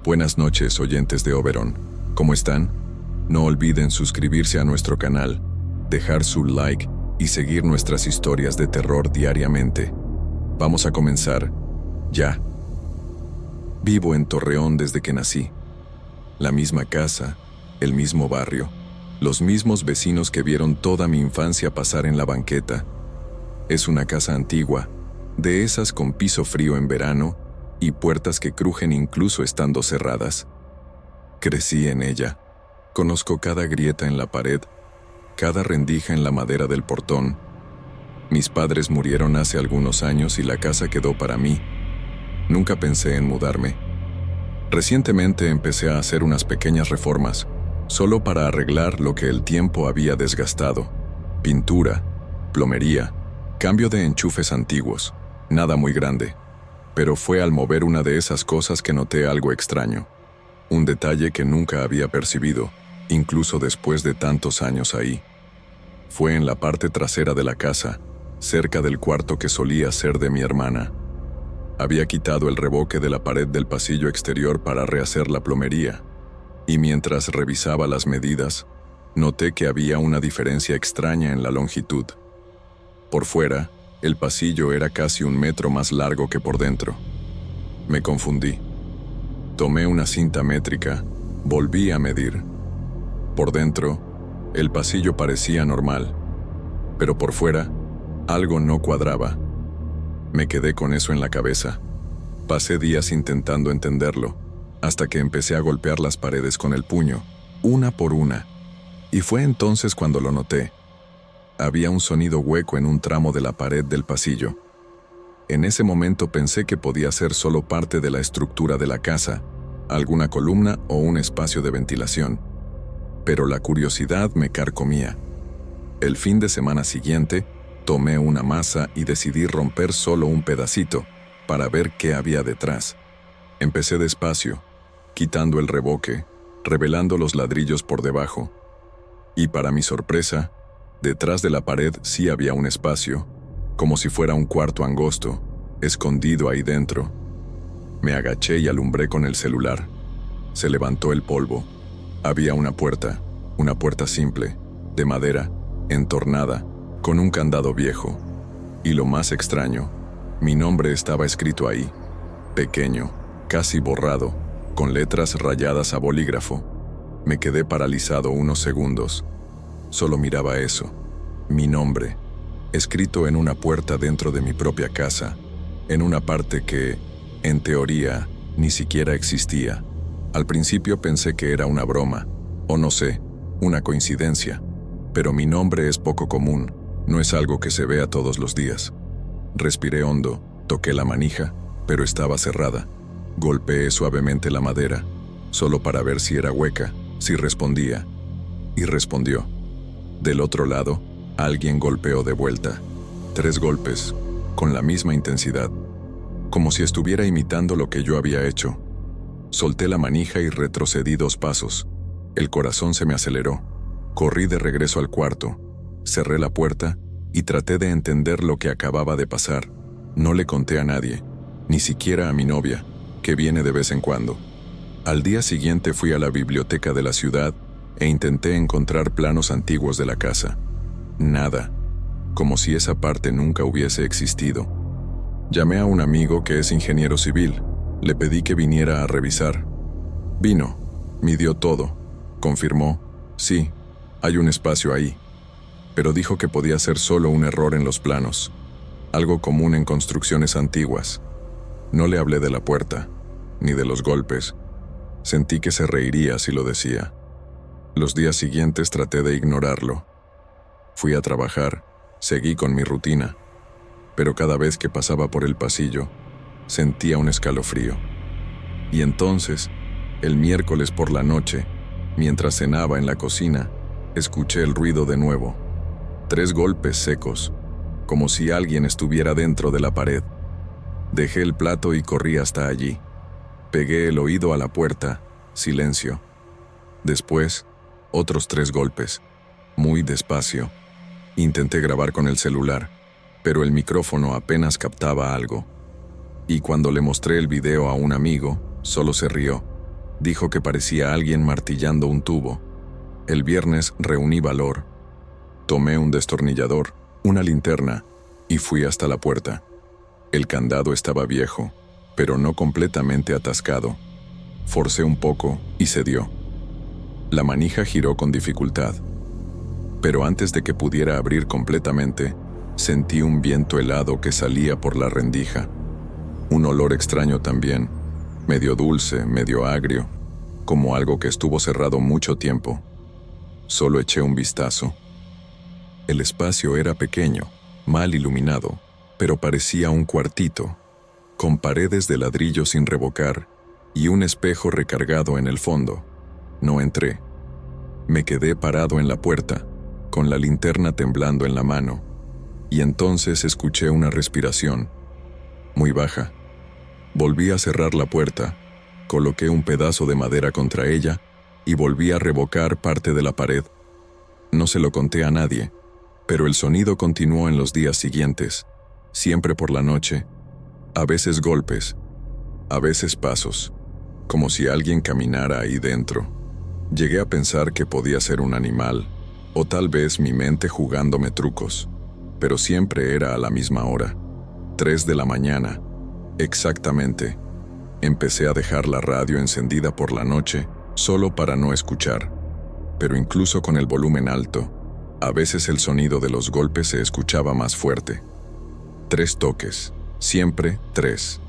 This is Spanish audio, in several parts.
Buenas noches, oyentes de Oberon. ¿Cómo están? No olviden suscribirse a nuestro canal, dejar su like y seguir nuestras historias de terror diariamente. Vamos a comenzar ya. Vivo en Torreón desde que nací. La misma casa, el mismo barrio, los mismos vecinos que vieron toda mi infancia pasar en la banqueta. Es una casa antigua, de esas con piso frío en verano y puertas que crujen incluso estando cerradas. Crecí en ella. Conozco cada grieta en la pared, cada rendija en la madera del portón. Mis padres murieron hace algunos años y la casa quedó para mí. Nunca pensé en mudarme. Recientemente empecé a hacer unas pequeñas reformas, solo para arreglar lo que el tiempo había desgastado. Pintura, plomería, cambio de enchufes antiguos, nada muy grande. Pero fue al mover una de esas cosas que noté algo extraño. Un detalle que nunca había percibido, incluso después de tantos años ahí. Fue en la parte trasera de la casa, cerca del cuarto que solía ser de mi hermana. Había quitado el revoque de la pared del pasillo exterior para rehacer la plomería, y mientras revisaba las medidas, noté que había una diferencia extraña en la longitud. Por fuera, el pasillo era casi 1 metro más largo que por dentro. Me confundí. Tomé una cinta métrica, volví a medir. Por dentro, el pasillo parecía normal, pero por fuera, algo no cuadraba. Me quedé con eso en la cabeza. Pasé días intentando entenderlo, hasta que empecé a golpear las paredes con el puño, una por una. Y fue entonces cuando lo noté. Había un sonido hueco en un tramo de la pared del pasillo. En ese momento pensé que podía ser solo parte de la estructura de la casa, alguna columna o un espacio de ventilación. Pero la curiosidad me carcomía. El fin de semana siguiente, tomé una masa y decidí romper solo un pedacito para ver qué había detrás. Empecé despacio, quitando el revoque, revelando los ladrillos por debajo. Y para mi sorpresa, detrás de la pared sí había un espacio, como si fuera un cuarto angosto, escondido ahí dentro. Me agaché y alumbré con el celular. Se levantó el polvo. Había una puerta simple, de madera, entornada, con un candado viejo. Y lo más extraño, mi nombre estaba escrito ahí, pequeño, casi borrado, con letras rayadas a bolígrafo. Me quedé paralizado unos segundos. Solo miraba eso, mi nombre, escrito en una puerta dentro de mi propia casa, en una parte que, en teoría, ni siquiera existía. Al principio pensé que era una broma, o no sé, una coincidencia, pero mi nombre es poco común, no es algo que se vea todos los días. Respiré hondo, toqué la manija, pero estaba cerrada. Golpeé suavemente la madera, solo para ver si era hueca, si respondía, y respondió. Del otro lado, alguien golpeó de vuelta. 3 golpes, con la misma intensidad, como si estuviera imitando lo que yo había hecho. Solté la manija y retrocedí 2 pasos. El corazón se me aceleró. Corrí de regreso al cuarto, cerré la puerta y traté de entender lo que acababa de pasar. No le conté a nadie, ni siquiera a mi novia, que viene de vez en cuando. Al día siguiente fui a la biblioteca de la ciudad e intenté encontrar planos antiguos de la casa. Nada, como si esa parte nunca hubiese existido. Llamé a un amigo que es ingeniero civil, le pedí que viniera a revisar. Vino, midió todo, confirmó, sí, hay un espacio ahí, pero dijo que podía ser solo un error en los planos, algo común en construcciones antiguas. No le hablé de la puerta, ni de los golpes. Sentí que se reiría si lo decía. Los días siguientes traté de ignorarlo. Fui a trabajar, seguí con mi rutina, pero cada vez que pasaba por el pasillo, sentía un escalofrío. Y entonces, el miércoles por la noche, mientras cenaba en la cocina, escuché el ruido de nuevo. 3 golpes secos, como si alguien estuviera dentro de la pared. Dejé el plato y corrí hasta allí. Pegué el oído a la puerta, silencio. Después, otros 3 golpes, muy despacio. Intenté grabar con el celular, pero el micrófono apenas captaba algo. Y cuando le mostré el video a un amigo, solo se rió. Dijo que parecía alguien martillando un tubo. El viernes reuní valor. Tomé un destornillador, una linterna, y fui hasta la puerta. El candado estaba viejo, pero no completamente atascado. Forcé un poco y cedió. La manija giró con dificultad. Pero antes de que pudiera abrir completamente, sentí un viento helado que salía por la rendija. Un olor extraño también, medio dulce, medio agrio, como algo que estuvo cerrado mucho tiempo. Solo eché un vistazo. El espacio era pequeño, mal iluminado, pero parecía un cuartito, con paredes de ladrillo sin revocar y un espejo recargado en el fondo. No entré. Me quedé parado en la puerta, con la linterna temblando en la mano, y entonces escuché una respiración, muy baja. Volví a cerrar la puerta, coloqué un pedazo de madera contra ella y volví a revocar parte de la pared. No se lo conté a nadie, pero el sonido continuó en los días siguientes, siempre por la noche, a veces golpes, a veces pasos, como si alguien caminara ahí dentro. Llegué a pensar que podía ser un animal, o tal vez mi mente jugándome trucos, pero siempre era a la misma hora, 3 de la mañana, exactamente. Empecé a dejar la radio encendida por la noche, solo para no escuchar, pero incluso con el volumen alto, a veces el sonido de los golpes se escuchaba más fuerte. 3 toques, siempre 3.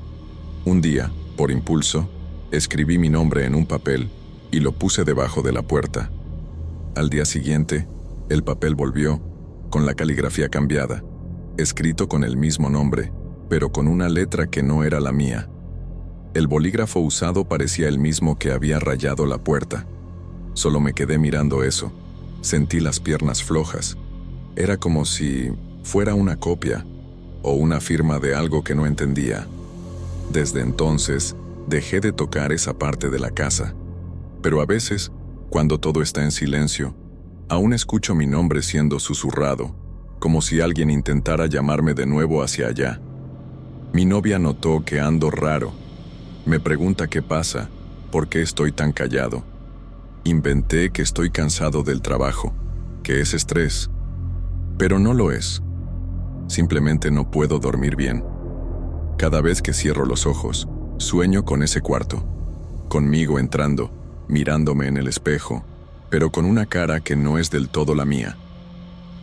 Un día, por impulso, escribí mi nombre en un papel y lo puse debajo de la puerta. Al día siguiente, el papel volvió, con la caligrafía cambiada, escrito con el mismo nombre, pero con una letra que no era la mía. El bolígrafo usado parecía el mismo que había rayado la puerta. Solo me quedé mirando eso. Sentí las piernas flojas. Era como si fuera una copia o una firma de algo que no entendía. Desde entonces, dejé de tocar esa parte de la casa. Pero a veces, cuando todo está en silencio, aún escucho mi nombre siendo susurrado, como si alguien intentara llamarme de nuevo hacia allá. Mi novia notó que ando raro. Me pregunta qué pasa, por qué estoy tan callado. Inventé que estoy cansado del trabajo, que es estrés. Pero no lo es. Simplemente no puedo dormir bien. Cada vez que cierro los ojos, sueño con ese cuarto, conmigo entrando, mirándome en el espejo, pero con una cara que no es del todo la mía.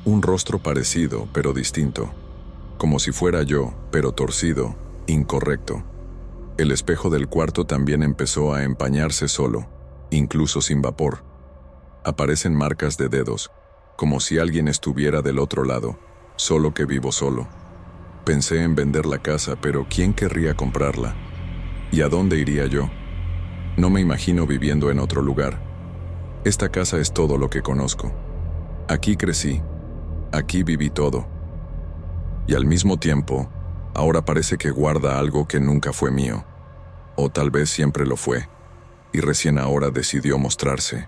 Un rostro parecido, pero distinto. Como si fuera yo, pero torcido, incorrecto. El espejo del cuarto también empezó a empañarse solo, incluso sin vapor. Aparecen marcas de dedos, como si alguien estuviera del otro lado, solo que vivo solo. Pensé en vender la casa, pero ¿quién querría comprarla? ¿Y a dónde iría yo? No me imagino viviendo en otro lugar. Esta casa es todo lo que conozco. Aquí crecí, aquí viví todo. Y al mismo tiempo, ahora parece que guarda algo que nunca fue mío. O tal vez siempre lo fue, y recién ahora decidió mostrarse.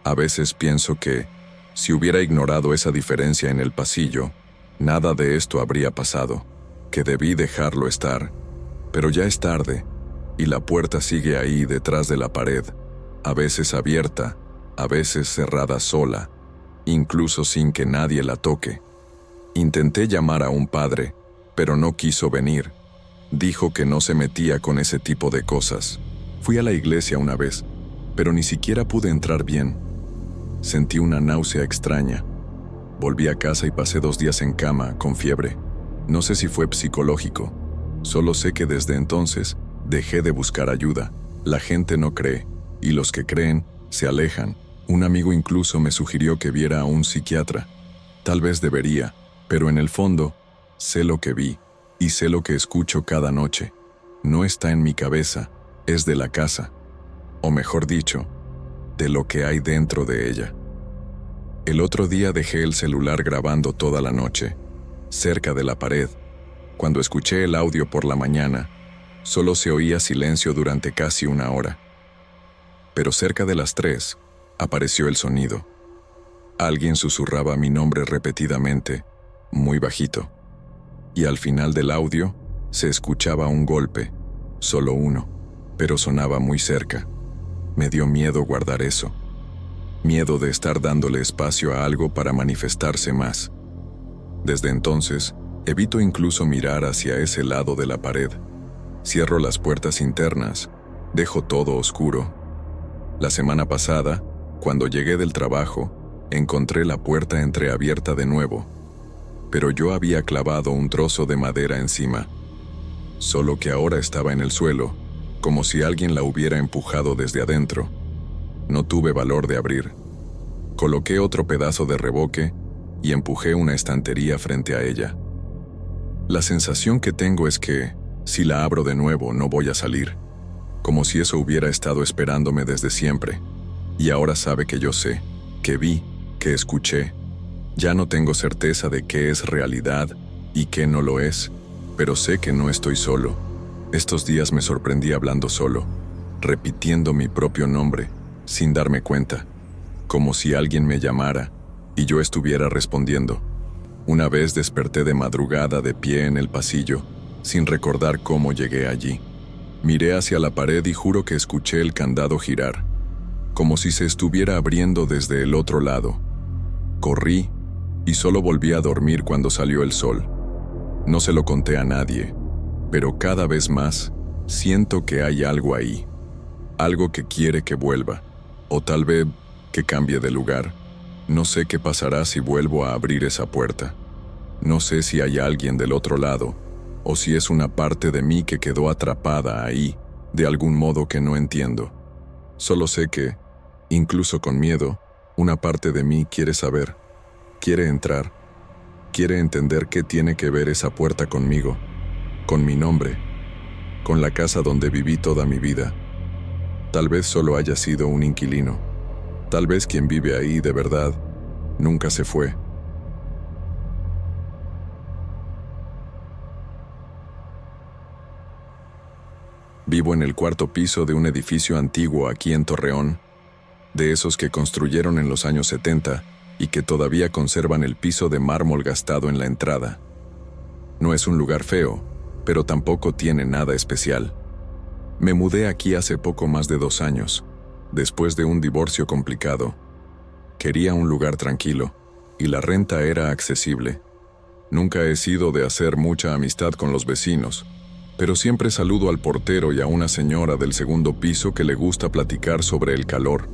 A veces pienso que, si hubiera ignorado esa diferencia en el pasillo, nada de esto habría pasado, que debí dejarlo estar. Pero ya es tarde, y la puerta sigue ahí detrás de la pared, a veces abierta, a veces cerrada sola, incluso sin que nadie la toque. Intenté llamar a un padre, pero no quiso venir. Dijo que no se metía con ese tipo de cosas. Fui a la iglesia una vez, pero ni siquiera pude entrar bien. Sentí una náusea extraña. Volví a casa y pasé 2 días en cama, con fiebre. No sé si fue psicológico. Solo sé que desde entonces dejé de buscar ayuda. La gente no cree, y los que creen se alejan. Un amigo incluso me sugirió que viera a un psiquiatra. Tal vez debería, pero en el fondo, sé lo que vi, y sé lo que escucho cada noche. No está en mi cabeza, es de la casa. O mejor dicho, de lo que hay dentro de ella. El otro día dejé el celular grabando toda la noche, cerca de la pared. Cuando escuché el audio por la mañana, solo se oía silencio durante casi 1 hora. Pero cerca de las 3, apareció el sonido. Alguien susurraba mi nombre repetidamente, muy bajito. Y al final del audio, se escuchaba un golpe, solo uno, pero sonaba muy cerca. Me dio miedo guardar eso. Miedo de estar dándole espacio a algo para manifestarse más. Desde entonces, evito incluso mirar hacia ese lado de la pared. Cierro las puertas internas, dejo todo oscuro. La semana pasada, cuando llegué del trabajo, encontré la puerta entreabierta de nuevo, pero yo había clavado un trozo de madera encima, solo que ahora estaba en el suelo, como si alguien la hubiera empujado desde adentro. No tuve valor de abrir. Coloqué otro pedazo de revoque y empujé una estantería frente a ella. La sensación que tengo es que, si la abro de nuevo, no voy a salir, como si eso hubiera estado esperándome desde siempre, y ahora sabe que yo sé, que vi, que escuché. Ya no tengo certeza de qué es realidad y qué no lo es, pero sé que no estoy solo. Estos días me sorprendí hablando solo, repitiendo mi propio nombre, sin darme cuenta, como si alguien me llamara y yo estuviera respondiendo. Una vez desperté de madrugada de pie en el pasillo, sin recordar cómo llegué allí. Miré hacia la pared y juro que escuché el candado girar, como si se estuviera abriendo desde el otro lado. Corrí y solo volví a dormir cuando salió el sol. No se lo conté a nadie, pero cada vez más siento que hay algo ahí, algo que quiere que vuelva, o tal vez que cambie de lugar. No sé qué pasará si vuelvo a abrir esa puerta. No sé si hay alguien del otro lado, o si es una parte de mí que quedó atrapada ahí, de algún modo que no entiendo. Solo sé que, incluso con miedo, una parte de mí quiere saber, quiere entrar, quiere entender qué tiene que ver esa puerta conmigo, con mi nombre, con la casa donde viví toda mi vida. Tal vez solo haya sido un inquilino. Tal vez quien vive ahí de verdad nunca se fue. Vivo en el cuarto piso de un edificio antiguo aquí en Torreón, de esos que construyeron en los años 70 y que todavía conservan el piso de mármol gastado en la entrada. No es un lugar feo, pero tampoco tiene nada especial. Me mudé aquí hace poco más de 2 años, después de un divorcio complicado. Quería un lugar tranquilo, y la renta era accesible. Nunca he sido de hacer mucha amistad con los vecinos, pero siempre saludo al portero y a una señora del segundo piso que le gusta platicar sobre el calor.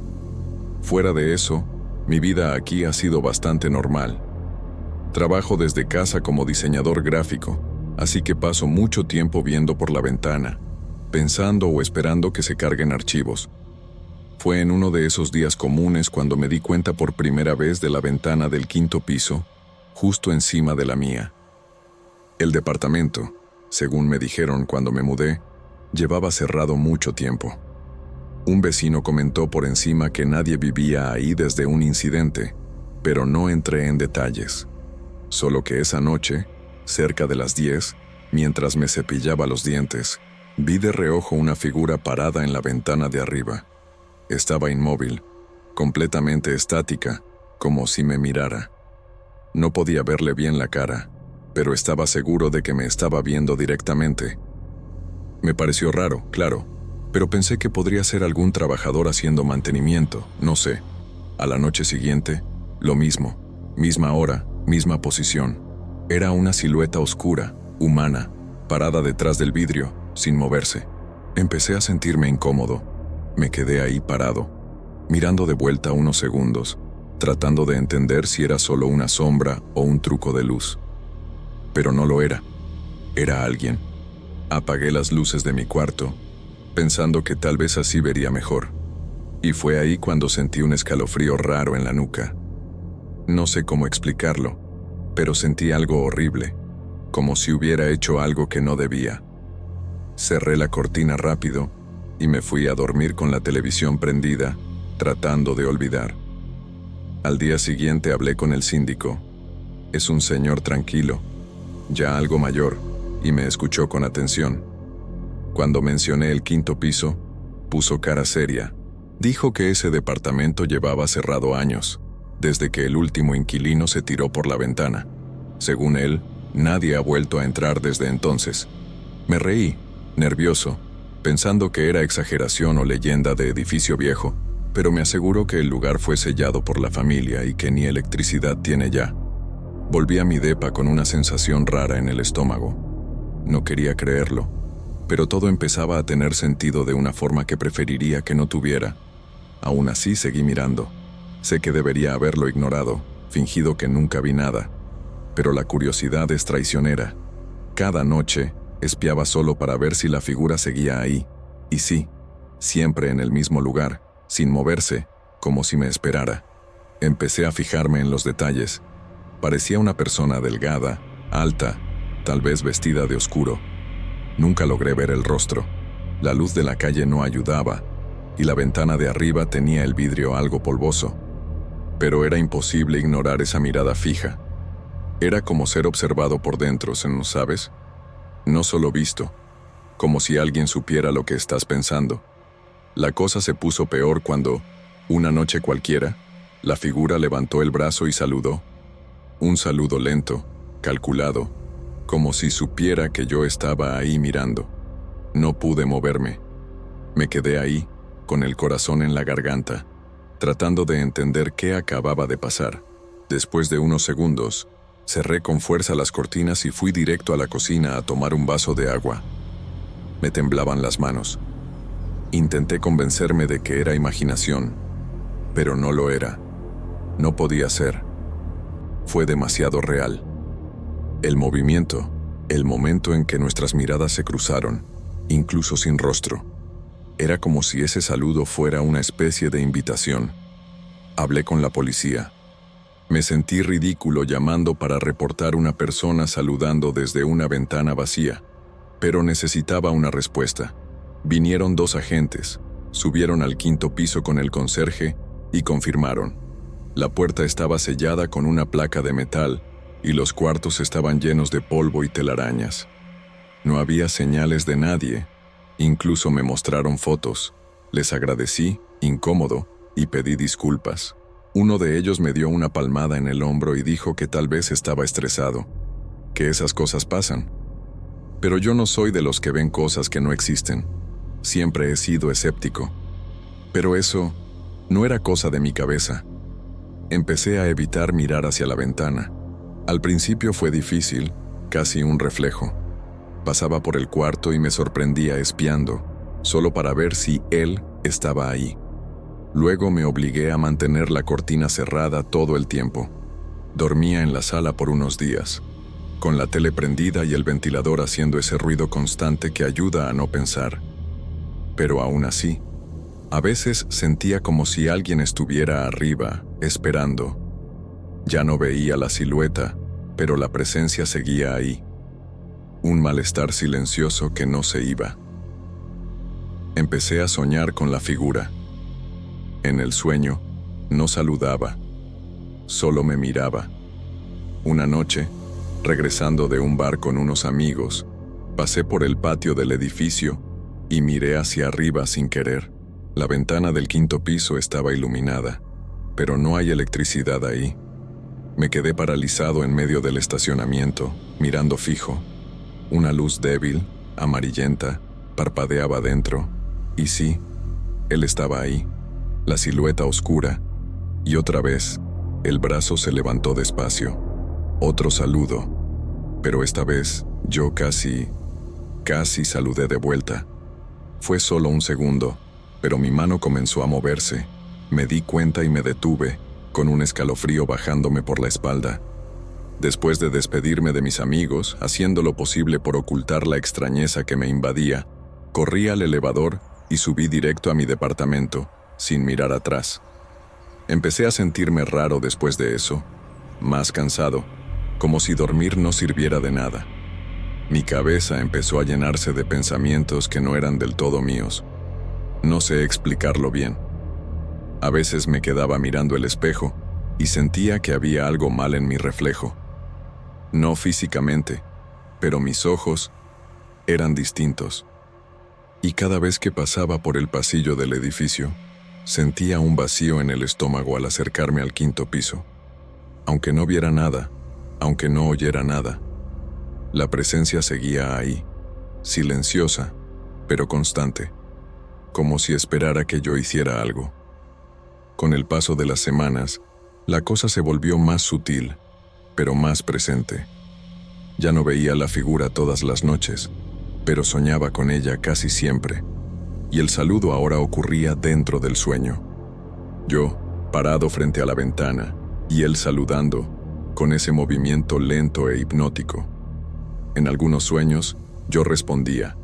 Fuera de eso, mi vida aquí ha sido bastante normal. Trabajo desde casa como diseñador gráfico, así que paso mucho tiempo viendo por la ventana, pensando o esperando que se carguen archivos. Fue en uno de esos días comunes cuando me di cuenta por primera vez de la ventana del 5.º piso, justo encima de la mía. El departamento, según me dijeron cuando me mudé, llevaba cerrado mucho tiempo. Un vecino comentó por encima que nadie vivía ahí desde un incidente, pero no entré en detalles. Solo que esa noche, cerca de las 10, mientras me cepillaba los dientes, vi de reojo una figura parada en la ventana de arriba. Estaba inmóvil, completamente estática, como si me mirara. No podía verle bien la cara, pero estaba seguro de que me estaba viendo directamente. Me pareció raro, claro, pero pensé que podría ser algún trabajador haciendo mantenimiento, no sé. A la noche siguiente, lo mismo, misma hora, misma posición. Era una silueta oscura, humana, parada detrás del vidrio, sin moverse. Empecé a sentirme incómodo. Me quedé ahí parado, mirando de vuelta unos segundos, tratando de entender si era solo una sombra o un truco de luz. Pero no lo era. Era alguien. Apagué las luces de mi cuarto, pensando que tal vez así vería mejor. Y fue ahí cuando sentí un escalofrío raro en la nuca. No sé cómo explicarlo, pero sentí algo horrible, como si hubiera hecho algo que no debía. Cerré la cortina rápido y me fui a dormir con la televisión prendida, tratando de olvidar. Al día siguiente hablé con el síndico. Es un señor tranquilo, ya algo mayor, y me escuchó con atención. Cuando mencioné el 5.º piso, puso cara seria. Dijo que ese departamento llevaba cerrado años, desde que el último inquilino se tiró por la ventana. Según él, nadie ha vuelto a entrar desde entonces. Me reí, nervioso, pensando que era exageración o leyenda de edificio viejo, pero me aseguró que el lugar fue sellado por la familia y que ni electricidad tiene ya. Volví a mi depa con una sensación rara en el estómago. No quería creerlo, pero todo empezaba a tener sentido de una forma que preferiría que no tuviera. Aún así seguí mirando. Sé que debería haberlo ignorado, fingido que nunca vi nada, pero la curiosidad es traicionera. Cada noche espiaba solo para ver si la figura seguía ahí, y sí, siempre en el mismo lugar, sin moverse, como si me esperara. Empecé a fijarme en los detalles. Parecía una persona delgada, alta, tal vez vestida de oscuro. Nunca logré ver el rostro. La luz de la calle no ayudaba, y la ventana de arriba tenía el vidrio algo polvoso. Pero era imposible ignorar esa mirada fija. Era como ser observado por dentro, ¿no sabes? No solo visto, como si alguien supiera lo que estás pensando. La cosa se puso peor cuando, una noche cualquiera, la figura levantó el brazo y saludó. Un saludo lento, calculado, como si supiera que yo estaba ahí mirando. No pude moverme. Me quedé ahí, con el corazón en la garganta, tratando de entender qué acababa de pasar. Después de unos segundos, cerré con fuerza las cortinas y fui directo a la cocina a tomar un vaso de agua. Me temblaban las manos. Intenté convencerme de que era imaginación, pero no lo era. No podía ser. Fue demasiado real. El movimiento, el momento en que nuestras miradas se cruzaron, incluso sin rostro. Era como si ese saludo fuera una especie de invitación. Hablé con la policía. Me sentí ridículo llamando para reportar una persona saludando desde una ventana vacía, pero necesitaba una respuesta. Vinieron 2 agentes, subieron al 5º piso con el conserje y confirmaron. La puerta estaba sellada con una placa de metal y los cuartos estaban llenos de polvo y telarañas. No había señales de nadie. Incluso me mostraron fotos. Les agradecí, incómodo, y pedí disculpas. Uno de ellos me dio una palmada en el hombro y dijo que tal vez estaba estresado, que esas cosas pasan. Pero yo no soy de los que ven cosas que no existen. Siempre he sido escéptico. Pero eso no era cosa de mi cabeza. Empecé a evitar mirar hacia la ventana. Al principio fue difícil, casi un reflejo. Pasaba por el cuarto y me sorprendía espiando, solo para ver si él estaba ahí. Luego me obligué a mantener la cortina cerrada todo el tiempo. Dormía en la sala por unos días, con la tele prendida y el ventilador haciendo ese ruido constante que ayuda a no pensar. Pero aún así, a veces sentía como si alguien estuviera arriba, esperando. Ya no veía la silueta, pero la presencia seguía ahí. Un malestar silencioso que no se iba. Empecé a soñar con la figura. En el sueño, no saludaba, solo me miraba. Una noche, regresando de un bar con unos amigos, pasé por el patio del edificio y miré hacia arriba sin querer. La ventana del 5º piso estaba iluminada, pero no hay electricidad ahí. Me quedé paralizado en medio del estacionamiento, mirando fijo. Una luz débil, amarillenta, parpadeaba dentro, y sí, él estaba ahí, la silueta oscura, y otra vez, el brazo se levantó despacio. Otro saludo, pero esta vez yo casi saludé de vuelta. Fue solo un segundo, pero mi mano comenzó a moverse. Me di cuenta y me detuve, con un escalofrío bajándome por la espalda. Después de despedirme de mis amigos, haciendo lo posible por ocultar la extrañeza que me invadía, corrí al elevador y subí directo a mi departamento, sin mirar atrás. Empecé a sentirme raro después de eso, más cansado, como si dormir no sirviera de nada. Mi cabeza empezó a llenarse de pensamientos que no eran del todo míos. No sé explicarlo bien. A veces me quedaba mirando el espejo y sentía que había algo mal en mi reflejo. No físicamente, pero mis ojos eran distintos. Y cada vez que pasaba por el pasillo del edificio, sentía un vacío en el estómago al acercarme al 5º piso. Aunque no viera nada, aunque no oyera nada, la presencia seguía ahí, silenciosa, pero constante, como si esperara que yo hiciera algo. Con el paso de las semanas, la cosa se volvió más sutil, pero más presente. Ya no veía la figura todas las noches, pero soñaba con ella casi siempre, y el saludo ahora ocurría dentro del sueño. Yo, parado frente a la ventana, y él saludando, con ese movimiento lento e hipnótico. En algunos sueños, yo respondía,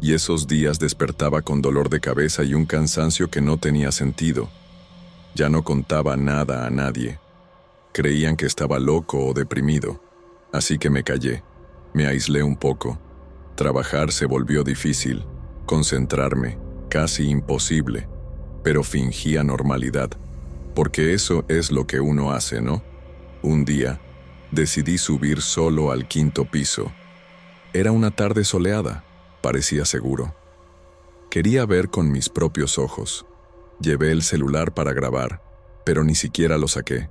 y esos días despertaba con dolor de cabeza y un cansancio que no tenía sentido. Ya no contaba nada a nadie. Creían que estaba loco o deprimido, así que me callé, me aislé un poco. Trabajar se volvió difícil, concentrarme, casi imposible, pero fingía normalidad, porque eso es lo que uno hace, ¿no? Un día, decidí subir solo al 5º piso. Era una tarde soleada, parecía seguro. Quería ver con mis propios ojos. Llevé el celular para grabar, pero ni siquiera lo saqué.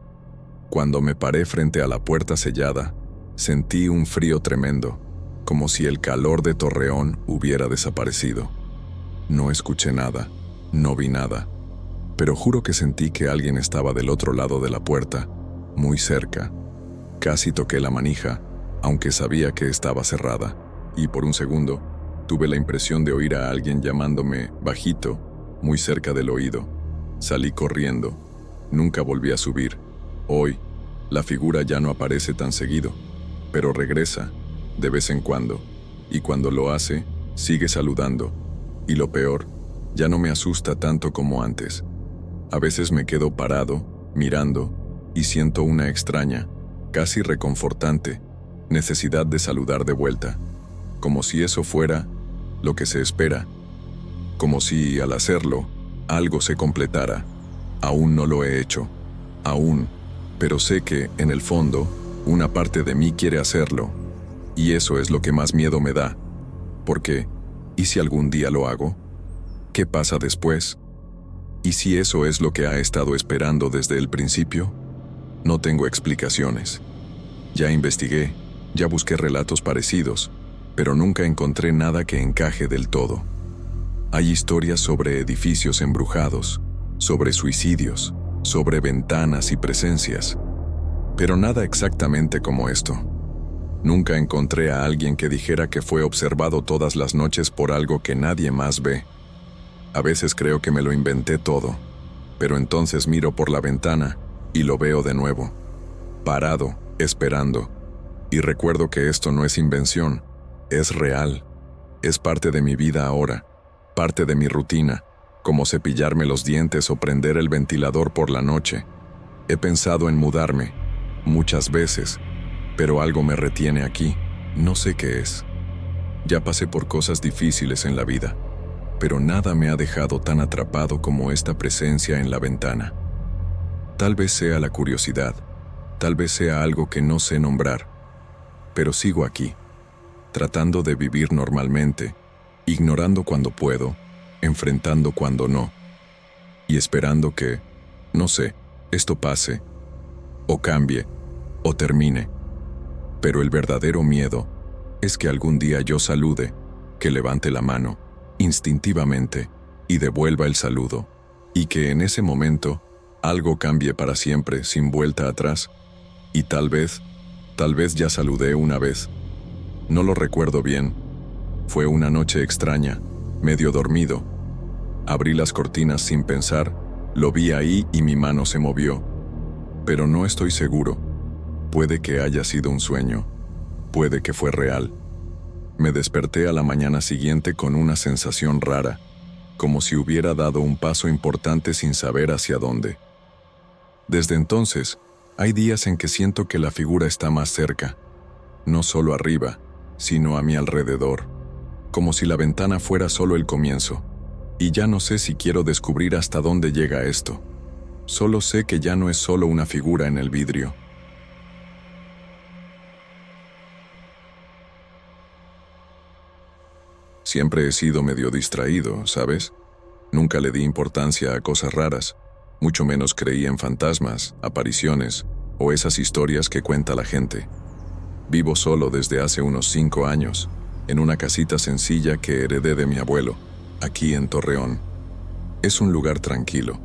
Cuando me paré frente a la puerta sellada, sentí un frío tremendo, como si el calor de Torreón hubiera desaparecido. No escuché nada, no vi nada, pero juro que sentí que alguien estaba del otro lado de la puerta, muy cerca. Casi toqué la manija, aunque sabía que estaba cerrada, y por un segundo tuve la impresión de oír a alguien llamándome bajito, muy cerca del oído. Salí corriendo. Nunca volví a subir. Hoy, la figura ya no aparece tan seguido, pero regresa, de vez en cuando, y cuando lo hace, sigue saludando. Y lo peor, ya no me asusta tanto como antes. A veces me quedo parado, mirando, y siento una extraña, casi reconfortante, necesidad de saludar de vuelta, como si eso fuera lo que se espera, como si, al hacerlo, algo se completara. Aún no lo he hecho, aún, pero sé que, en el fondo, una parte de mí quiere hacerlo, y eso es lo que más miedo me da, porque, ¿y si algún día lo hago? ¿Qué pasa después? ¿Y si eso es lo que ha estado esperando desde el principio? No tengo explicaciones. Ya investigué, ya busqué relatos parecidos, pero nunca encontré nada que encaje del todo. Hay historias sobre edificios embrujados, sobre suicidios, sobre ventanas y presencias, pero nada exactamente como esto. Nunca encontré a alguien que dijera que fue observado todas las noches por algo que nadie más ve. A veces creo que me lo inventé todo, pero entonces miro por la ventana y lo veo de nuevo, parado, esperando, y recuerdo que esto no es invención, es real, es parte de mi vida ahora, parte de mi rutina, como cepillarme los dientes o prender el ventilador por la noche. He pensado en mudarme, muchas veces, pero algo me retiene aquí, no sé qué es. Ya pasé por cosas difíciles en la vida, pero nada me ha dejado tan atrapado como esta presencia en la ventana. Tal vez sea la curiosidad, tal vez sea algo que no sé nombrar, pero sigo aquí, tratando de vivir normalmente, ignorando cuando puedo, enfrentando cuando no, y esperando que, no sé, esto pase, o cambie, o termine. Pero el verdadero miedo es que algún día yo salude, que levante la mano, instintivamente, y devuelva el saludo, y que en ese momento algo cambie para siempre sin vuelta atrás, y tal vez ya saludé una vez. No lo recuerdo bien. Fue una noche extraña, medio dormido. Abrí las cortinas sin pensar, lo vi ahí y mi mano se movió. Pero no estoy seguro. Puede que haya sido un sueño. Puede que fue real. Me desperté a la mañana siguiente con una sensación rara, como si hubiera dado un paso importante sin saber hacia dónde. Desde entonces, hay días en que siento que la figura está más cerca, no solo arriba, sino a mi alrededor, como si la ventana fuera solo el comienzo, y ya no sé si quiero descubrir hasta dónde llega esto. Solo sé que ya no es solo una figura en el vidrio. Siempre he sido medio distraído, ¿sabes? Nunca le di importancia a cosas raras, mucho menos creí en fantasmas, apariciones o esas historias que cuenta la gente. Vivo solo desde hace unos 5 años, en una casita sencilla que heredé de mi abuelo, aquí en Torreón. Es un lugar tranquilo.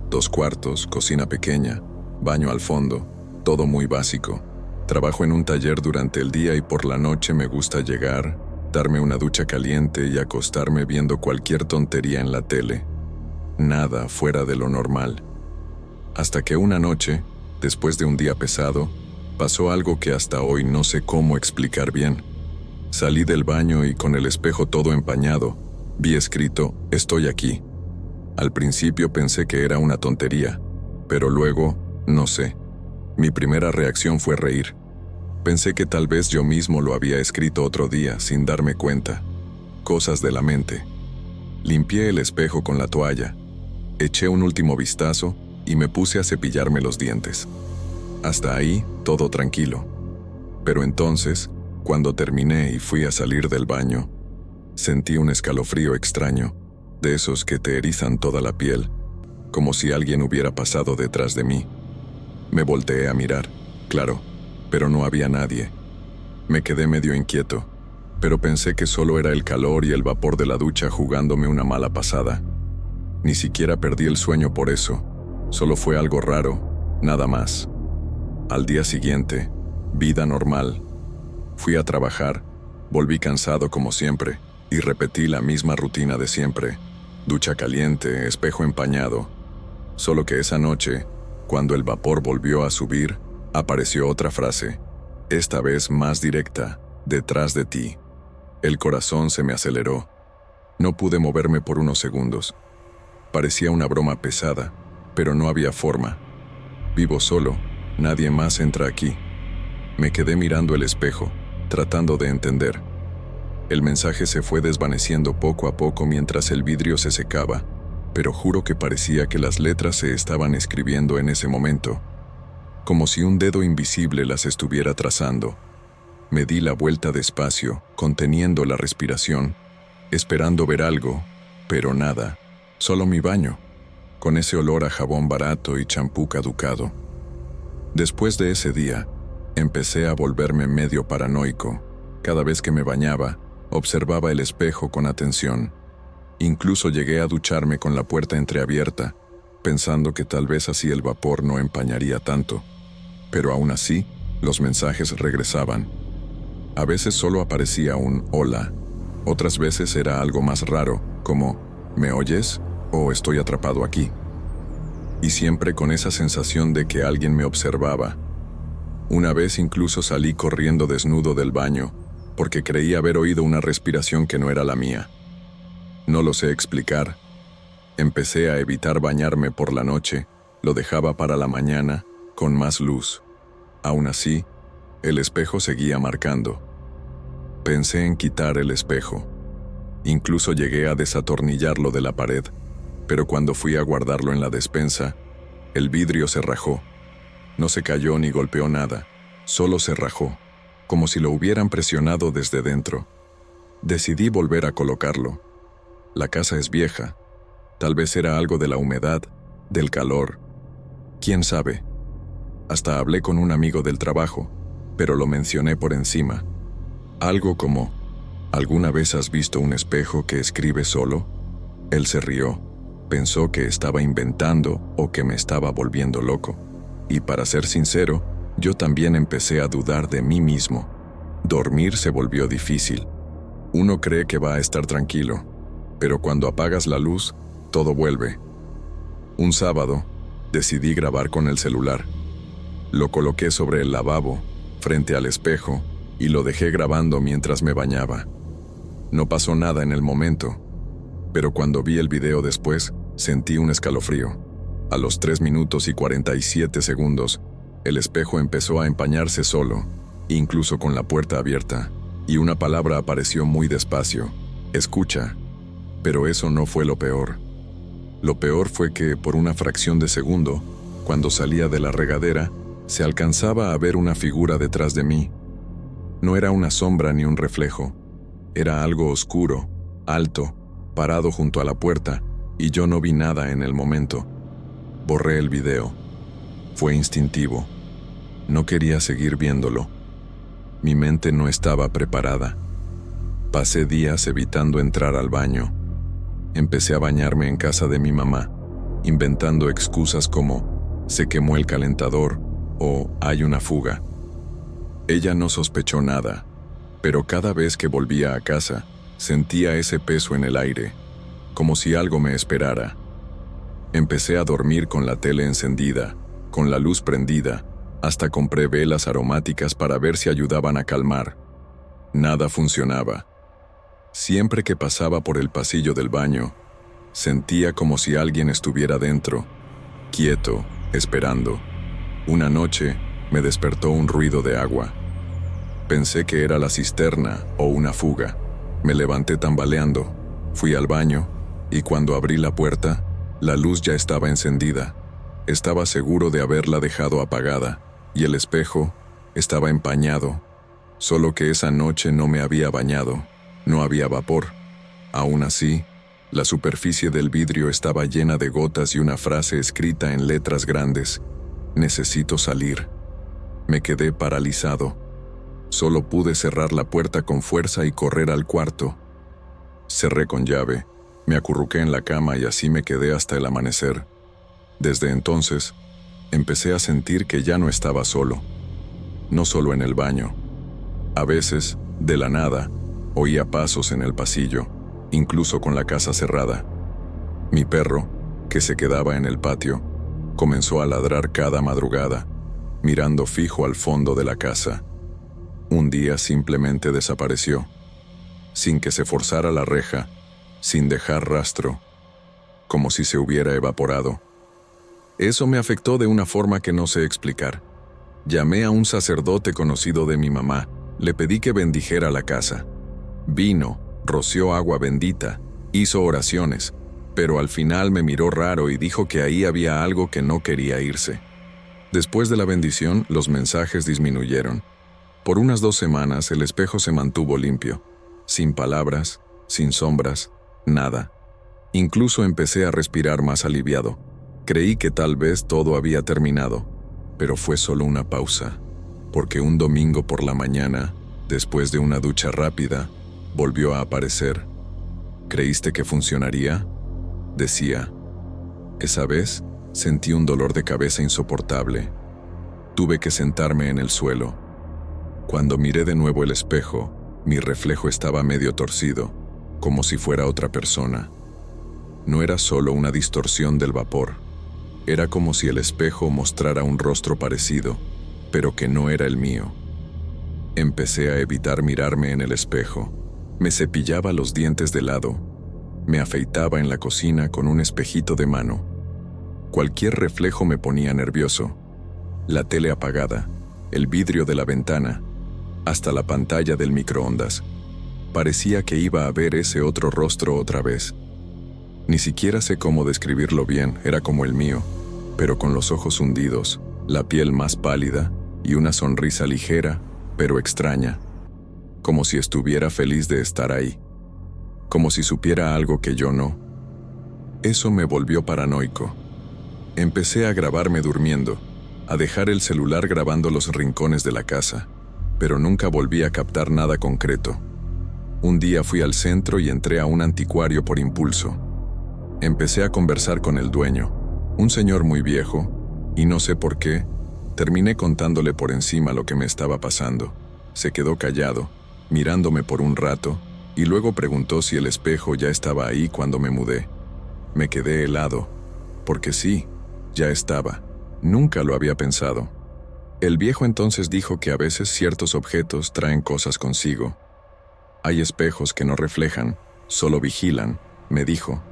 2 cuartos, cocina pequeña, baño al fondo, todo muy básico. Trabajo en un taller durante el día y por la noche me gusta llegar, darme una ducha caliente y acostarme viendo cualquier tontería en la tele. Nada fuera de lo normal. Hasta que una noche, después de un día pesado, pasó algo que hasta hoy no sé cómo explicar bien. Salí del baño y con el espejo todo empañado, vi escrito, "Estoy aquí". Al principio pensé que era una tontería, pero luego, no sé. Mi primera reacción fue reír. Pensé que tal vez yo mismo lo había escrito otro día sin darme cuenta. Cosas de la mente. Limpié el espejo con la toalla, eché un último vistazo y me puse a cepillarme los dientes. Hasta ahí, todo tranquilo. Pero entonces, cuando terminé y fui a salir del baño, sentí un escalofrío extraño, de esos que te erizan toda la piel, como si alguien hubiera pasado detrás de mí. Me volteé a mirar, claro, pero no había nadie. Me quedé medio inquieto, pero pensé que solo era el calor y el vapor de la ducha jugándome una mala pasada. Ni siquiera perdí el sueño por eso, solo fue algo raro, nada más. Al día siguiente, vida normal. Fui a trabajar, volví cansado como siempre, y repetí la misma rutina de siempre. Ducha caliente, espejo empañado. Solo que esa noche, cuando el vapor volvió a subir, apareció otra frase, esta vez más directa, detrás de ti. El corazón se me aceleró. No pude moverme por unos segundos. Parecía una broma pesada, pero no había forma. Vivo solo, nadie más entra aquí. Me quedé mirando el espejo, tratando de entender. El mensaje se fue desvaneciendo poco a poco mientras el vidrio se secaba, pero juro que parecía que las letras se estaban escribiendo en ese momento, como si un dedo invisible las estuviera trazando. Me di la vuelta despacio, conteniendo la respiración, esperando ver algo, pero nada, solo mi baño, con ese olor a jabón barato y champú caducado. Después de ese día, empecé a volverme medio paranoico. Cada vez que me bañaba, observaba el espejo con atención. Incluso llegué a ducharme con la puerta entreabierta, pensando que tal vez así el vapor no empañaría tanto. Pero aún así, los mensajes regresaban. A veces solo aparecía un hola. Otras veces era algo más raro, como ¿me oyes? O estoy atrapado aquí. Y siempre con esa sensación de que alguien me observaba. Una vez incluso salí corriendo desnudo del baño, porque creí haber oído una respiración que no era la mía. No lo sé explicar. Empecé a evitar bañarme por la noche, lo dejaba para la mañana, con más luz. Aún así, el espejo seguía marcando. Pensé en quitar el espejo. Incluso llegué a desatornillarlo de la pared, pero cuando fui a guardarlo en la despensa, el vidrio se rajó. No se cayó ni golpeó nada, solo se rajó, como si lo hubieran presionado desde dentro. Decidí volver a colocarlo. La casa es vieja. Tal vez era algo de la humedad, del calor. ¿Quién sabe? Hasta hablé con un amigo del trabajo, pero lo mencioné por encima. Algo como, ¿alguna vez has visto un espejo que escribe solo? Él se rió. Pensó que estaba inventando o que me estaba volviendo loco. Y para ser sincero, yo también empecé a dudar de mí mismo. Dormir se volvió difícil. Uno cree que va a estar tranquilo, pero cuando apagas la luz, todo vuelve. Un sábado, decidí grabar con el celular. Lo coloqué sobre el lavabo, frente al espejo, y lo dejé grabando mientras me bañaba. No pasó nada en el momento, pero cuando vi el video después, sentí un escalofrío. A los 3 minutos y 47 segundos, el espejo empezó a empañarse solo, incluso con la puerta abierta, y una palabra apareció muy despacio: escucha. Pero eso no fue lo peor. Lo peor fue que, por una fracción de segundo, cuando salía de la regadera, se alcanzaba a ver una figura detrás de mí. No era una sombra ni un reflejo. Era algo oscuro, alto, parado junto a la puerta, y yo no vi nada en el momento. Borré el video. Fue instintivo. No quería seguir viéndolo. Mi mente no estaba preparada. Pasé días evitando entrar al baño. Empecé a bañarme en casa de mi mamá, inventando excusas como se quemó el calentador o hay una fuga. Ella no sospechó nada, pero cada vez que volvía a casa, sentía ese peso en el aire, como si algo me esperara. Empecé a dormir con la tele encendida, con la luz prendida, hasta compré velas aromáticas para ver si ayudaban a calmar. Nada funcionaba. Siempre que pasaba por el pasillo del baño, sentía como si alguien estuviera dentro, quieto, esperando. Una noche, me despertó un ruido de agua. Pensé que era la cisterna o una fuga. Me levanté tambaleando, fui al baño, y cuando abrí la puerta, la luz ya estaba encendida. Estaba seguro de haberla dejado apagada, y el espejo estaba empañado. Solo que esa noche no me había bañado, no había vapor. Aún así, la superficie del vidrio estaba llena de gotas y una frase escrita en letras grandes: necesito salir. Me quedé paralizado. Solo pude cerrar la puerta con fuerza y correr al cuarto. Cerré con llave, me acurruqué en la cama y así me quedé hasta el amanecer. Desde entonces, empecé a sentir que ya no estaba solo. No solo en el baño. A veces, de la nada, oía pasos en el pasillo, incluso con la casa cerrada. Mi perro, que se quedaba en el patio, comenzó a ladrar cada madrugada, mirando fijo al fondo de la casa. Un día simplemente desapareció, sin que se forzara la reja, sin dejar rastro, como si se hubiera evaporado. Eso me afectó de una forma que no sé explicar. Llamé a un sacerdote conocido de mi mamá, le pedí que bendijera la casa. Vino, roció agua bendita, hizo oraciones, pero al final me miró raro y dijo que ahí había algo que no quería irse. Después de la bendición, los mensajes disminuyeron. Por unas 2 semanas el espejo se mantuvo limpio, sin palabras, sin sombras, nada. Incluso empecé a respirar más aliviado. Creí que tal vez todo había terminado, pero fue solo una pausa, porque un domingo por la mañana, después de una ducha rápida, volvió a aparecer. ¿Creíste que funcionaría?, decía. Esa vez sentí un dolor de cabeza insoportable. Tuve que sentarme en el suelo. Cuando miré de nuevo el espejo, mi reflejo estaba medio torcido, como si fuera otra persona. No era solo una distorsión del vapor. Era como si el espejo mostrara un rostro parecido, pero que no era el mío. Empecé a evitar mirarme en el espejo. Me cepillaba los dientes de lado. Me afeitaba en la cocina con un espejito de mano. Cualquier reflejo me ponía nervioso. La tele apagada, el vidrio de la ventana, hasta la pantalla del microondas. Parecía que iba a ver ese otro rostro otra vez. Ni siquiera sé cómo describirlo bien, era como el mío, pero con los ojos hundidos, la piel más pálida y una sonrisa ligera, pero extraña. Como si estuviera feliz de estar ahí. Como si supiera algo que yo no. Eso me volvió paranoico. Empecé a grabarme durmiendo, a dejar el celular grabando los rincones de la casa, pero nunca volví a captar nada concreto. Un día fui al centro y entré a un anticuario por impulso. Empecé a conversar con el dueño, un señor muy viejo, y no sé por qué, terminé contándole por encima lo que me estaba pasando. Se quedó callado, mirándome por un rato, y luego preguntó si el espejo ya estaba ahí cuando me mudé. Me quedé helado, porque sí, ya estaba. Nunca lo había pensado. El viejo entonces dijo que a veces ciertos objetos traen cosas consigo. Hay espejos que no reflejan, solo vigilan, me dijo.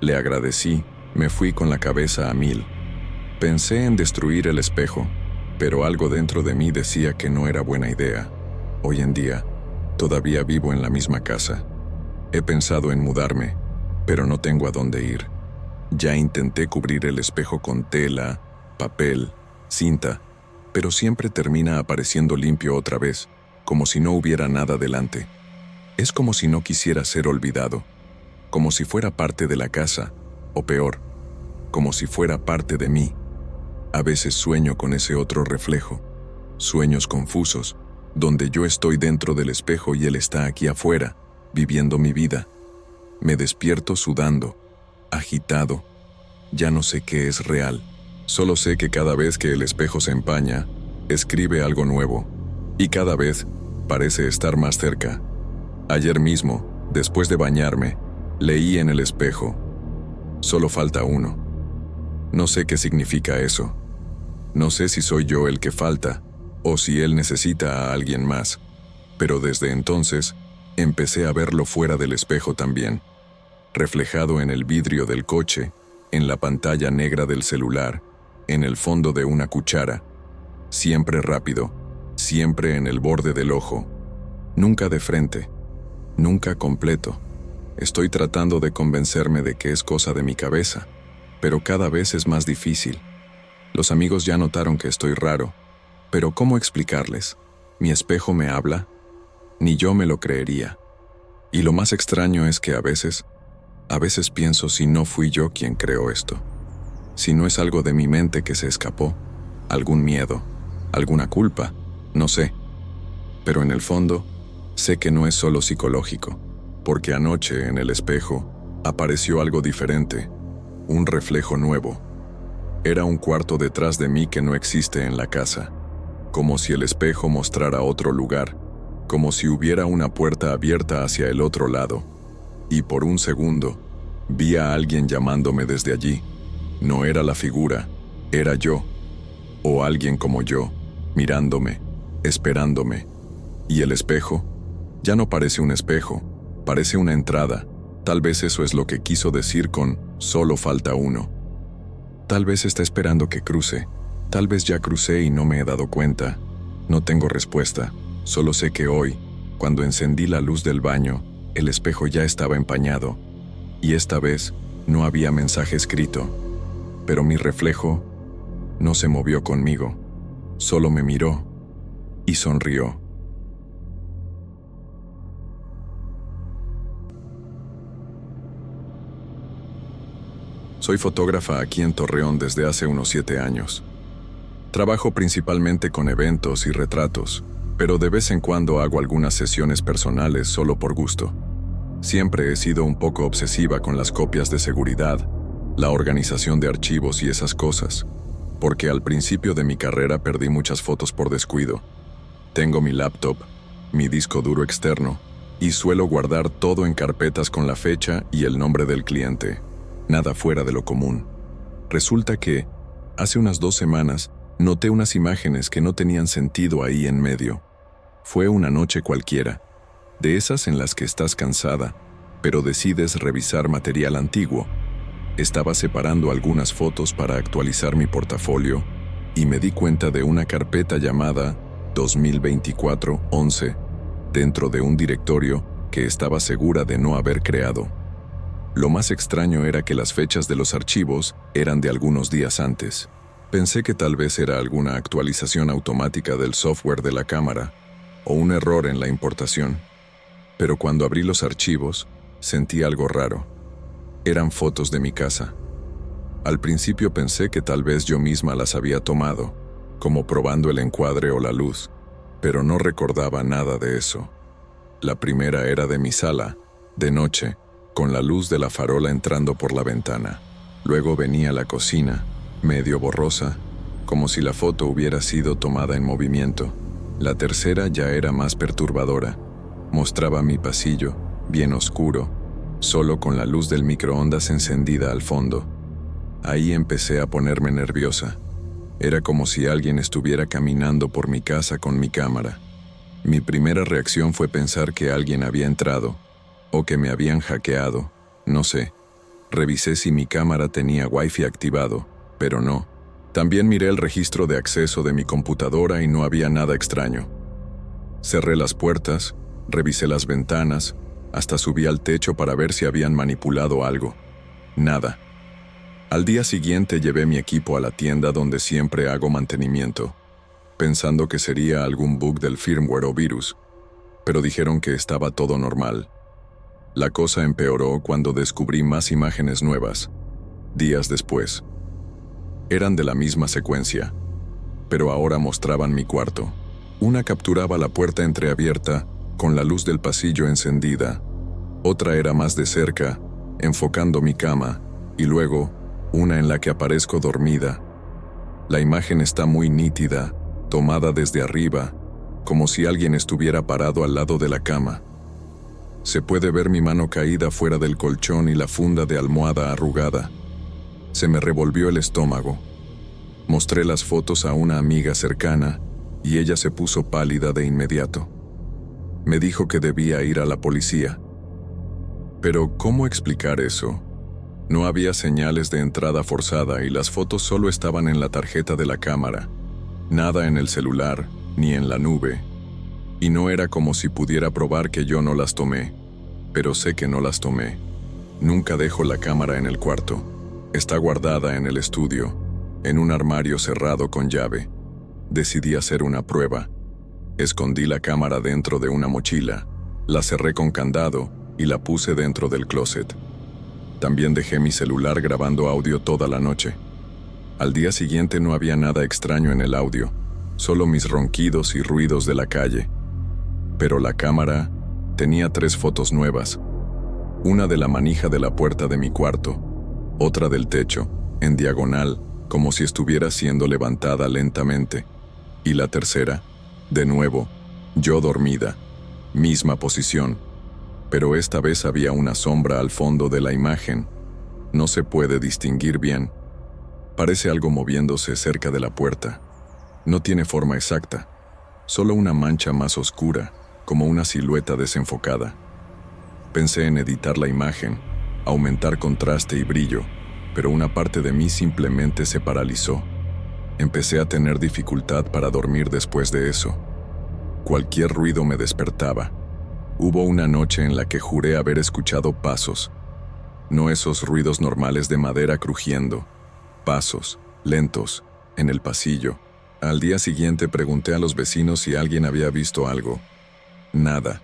Le agradecí, me fui con la cabeza a 1000. Pensé en destruir el espejo, pero algo dentro de mí decía que no era buena idea. Hoy en día, todavía vivo en la misma casa. He pensado en mudarme, pero no tengo a dónde ir. Ya intenté cubrir el espejo con tela, papel, cinta, pero siempre termina apareciendo limpio otra vez, como si no hubiera nada delante. Es como si no quisiera ser olvidado, como si fuera parte de la casa, o peor, como si fuera parte de mí. A veces sueño con ese otro reflejo, sueños confusos, donde yo estoy dentro del espejo y él está aquí afuera, viviendo mi vida. Me despierto sudando, agitado. Ya no sé qué es real. Solo sé que cada vez que el espejo se empaña, escribe algo nuevo. Y cada vez parece estar más cerca. Ayer mismo, después de bañarme, leí en el espejo: solo falta uno. No sé qué significa eso. No sé si soy yo el que falta, o si él necesita a alguien más. Pero desde entonces, empecé a verlo fuera del espejo también, reflejado en el vidrio del coche, en la pantalla negra del celular, en el fondo de una cuchara, siempre rápido, siempre en el borde del ojo, nunca de frente, nunca completo. Estoy tratando de convencerme de que es cosa de mi cabeza, pero cada vez es más difícil. Los amigos ya notaron que estoy raro, pero ¿cómo explicarles? ¿Mi espejo me habla? Ni yo me lo creería. Y lo más extraño es que a veces pienso si no fui yo quien creó esto. Si no es algo de mi mente que se escapó, algún miedo, alguna culpa, no sé. Pero en el fondo, sé que no es solo psicológico, porque anoche en el espejo apareció algo diferente, un reflejo nuevo. Era un cuarto detrás de mí que no existe en la casa, como si el espejo mostrara otro lugar, como si hubiera una puerta abierta hacia el otro lado. Y por un segundo, vi a alguien llamándome desde allí. No era la figura, era yo, o alguien como yo, mirándome, esperándome. Y el espejo ya no parece un espejo, parece una entrada. Tal vez eso es lo que quiso decir con solo falta uno. Tal vez está esperando que cruce, tal vez ya crucé y no me he dado cuenta. No tengo respuesta, solo sé que hoy, cuando encendí la luz del baño, el espejo ya estaba empañado, y esta vez no había mensaje escrito. Pero mi reflejo no se movió conmigo, solo me miró y sonrió. Soy fotógrafa aquí en Torreón desde hace unos 7 años. Trabajo principalmente con eventos y retratos, pero de vez en cuando hago algunas sesiones personales solo por gusto. Siempre he sido un poco obsesiva con las copias de seguridad, la organización de archivos y esas cosas, porque al principio de mi carrera perdí muchas fotos por descuido. Tengo mi laptop, mi disco duro externo, y suelo guardar todo en carpetas con la fecha y el nombre del cliente. Nada fuera de lo común. Resulta que, hace unas 2 semanas, noté unas imágenes que no tenían sentido ahí en medio. Fue una noche cualquiera, de esas en las que estás cansada, pero decides revisar material antiguo. Estaba separando algunas fotos para actualizar mi portafolio y me di cuenta de una carpeta llamada 2024-11 dentro de un directorio que estaba segura de no haber creado. Lo más extraño era que las fechas de los archivos eran de algunos días antes. Pensé que tal vez era alguna actualización automática del software de la cámara o un error en la importación. Pero cuando abrí los archivos, sentí algo raro. Eran fotos de mi casa. Al principio pensé que tal vez yo misma las había tomado, como probando el encuadre o la luz, pero no recordaba nada de eso. La primera era de mi sala, de noche, con la luz de la farola entrando por la ventana. Luego venía la cocina, medio borrosa, como si la foto hubiera sido tomada en movimiento. La tercera ya era más perturbadora. Mostraba mi pasillo, bien oscuro, solo con la luz del microondas encendida al fondo. Ahí empecé a ponerme nerviosa. Era como si alguien estuviera caminando por mi casa con mi cámara. Mi primera reacción fue pensar que alguien había entrado, o que me habían hackeado, no sé. Revisé si mi cámara tenía Wi-Fi activado, pero no. También miré el registro de acceso de mi computadora y no había nada extraño. Cerré las puertas, revisé las ventanas, hasta subí al techo para ver si habían manipulado algo. Nada. Al día siguiente llevé mi equipo a la tienda donde siempre hago mantenimiento, pensando que sería algún bug del firmware o virus, pero dijeron que estaba todo normal. La cosa empeoró cuando descubrí más imágenes nuevas, días después. Eran de la misma secuencia, pero ahora mostraban mi cuarto. Una capturaba la puerta entreabierta, con la luz del pasillo encendida. Otra era más de cerca, enfocando mi cama, y luego, una en la que aparezco dormida. La imagen está muy nítida, tomada desde arriba, como si alguien estuviera parado al lado de la cama. Se puede ver mi mano caída fuera del colchón y la funda de almohada arrugada. Se me revolvió el estómago. Mostré las fotos a una amiga cercana y ella se puso pálida de inmediato. Me dijo que debía ir a la policía. Pero, ¿cómo explicar eso? No había señales de entrada forzada y las fotos solo estaban en la tarjeta de la cámara. Nada en el celular, ni en la nube. Y no era como si pudiera probar que yo no las tomé. Pero sé que no las tomé. Nunca dejo la cámara en el cuarto. Está guardada en el estudio, en un armario cerrado con llave. Decidí hacer una prueba. Escondí la cámara dentro de una mochila, la cerré con candado y la puse dentro del closet. También dejé mi celular grabando audio toda la noche. Al día siguiente no había nada extraño en el audio, solo mis ronquidos y ruidos de la calle. Pero la cámara tenía 3 fotos nuevas. Una de la manija de la puerta de mi cuarto, otra del techo, en diagonal, como si estuviera siendo levantada lentamente. Y la tercera, de nuevo, yo dormida, misma posición. Pero esta vez había una sombra al fondo de la imagen. No se puede distinguir bien. Parece algo moviéndose cerca de la puerta. No tiene forma exacta, solo una mancha más oscura, como una silueta desenfocada. Pensé en editar la imagen, aumentar contraste y brillo, pero una parte de mí simplemente se paralizó. Empecé a tener dificultad para dormir después de eso. Cualquier ruido me despertaba. Hubo una noche en la que juré haber escuchado pasos. No esos ruidos normales de madera crujiendo. Pasos, lentos, en el pasillo. Al día siguiente pregunté a los vecinos si alguien había visto algo. Nada.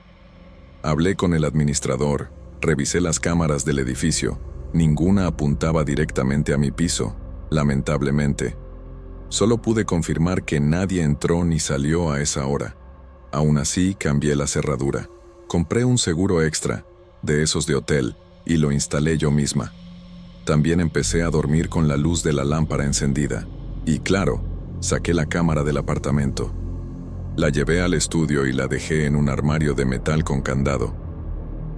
Hablé con el administrador, revisé las cámaras del edificio. Ninguna apuntaba directamente a mi piso, lamentablemente. Solo pude confirmar que nadie entró ni salió a esa hora. Aún así, cambié la cerradura. Compré un seguro extra, de esos de hotel, y lo instalé yo misma. También empecé a dormir con la luz de la lámpara encendida. Y claro, saqué la cámara del apartamento. La llevé al estudio y la dejé en un armario de metal con candado.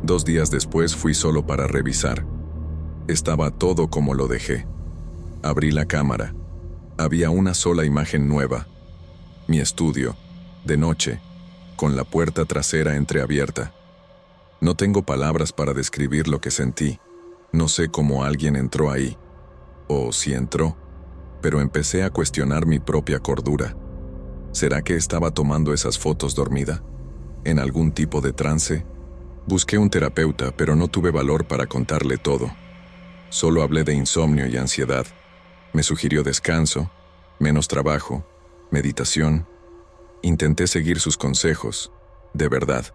2 días después fui solo para revisar. Estaba todo como lo dejé. Abrí la cámara. Había una sola imagen nueva. Mi estudio, de noche, con la puerta trasera entreabierta. No tengo palabras para describir lo que sentí. No sé cómo alguien entró ahí, o si entró, pero empecé a cuestionar mi propia cordura. ¿Será que estaba tomando esas fotos dormida? ¿En algún tipo de trance? Busqué un terapeuta, pero no tuve valor para contarle todo. Solo hablé de insomnio y ansiedad. Me sugirió descanso, menos trabajo, meditación. Intenté seguir sus consejos, de verdad.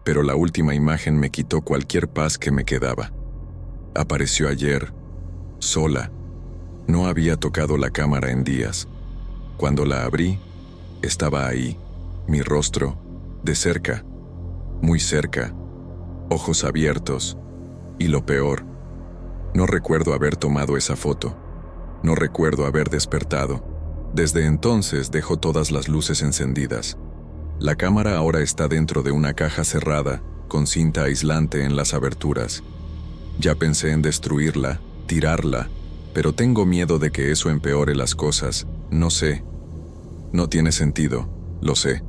Pero la última imagen me quitó cualquier paz que me quedaba. Apareció ayer, sola. No había tocado la cámara en días. Cuando la abrí, estaba ahí, mi rostro, de cerca, muy cerca, ojos abiertos, y lo peor, no recuerdo haber tomado esa foto. No recuerdo haber despertado. Desde entonces dejo todas las luces encendidas. La cámara ahora está dentro de una caja cerrada, con cinta aislante en las aberturas. Ya pensé en destruirla, tirarla, pero tengo miedo de que eso empeore las cosas. No sé. No tiene sentido, lo sé.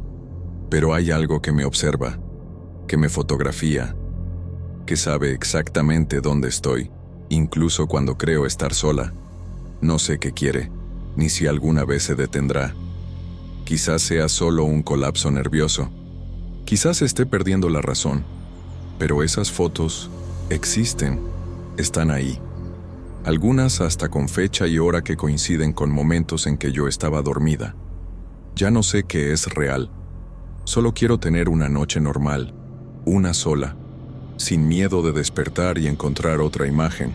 Pero hay algo que me observa, que me fotografía, que sabe exactamente dónde estoy, incluso cuando creo estar sola. No sé qué quiere, ni si alguna vez se detendrá. Quizás sea solo un colapso nervioso. Quizás esté perdiendo la razón. Pero esas fotos existen, están ahí. Algunas hasta con fecha y hora que coinciden con momentos en que yo estaba dormida. Ya no sé qué es real. Solo quiero tener una noche normal, una sola, sin miedo de despertar y encontrar otra imagen.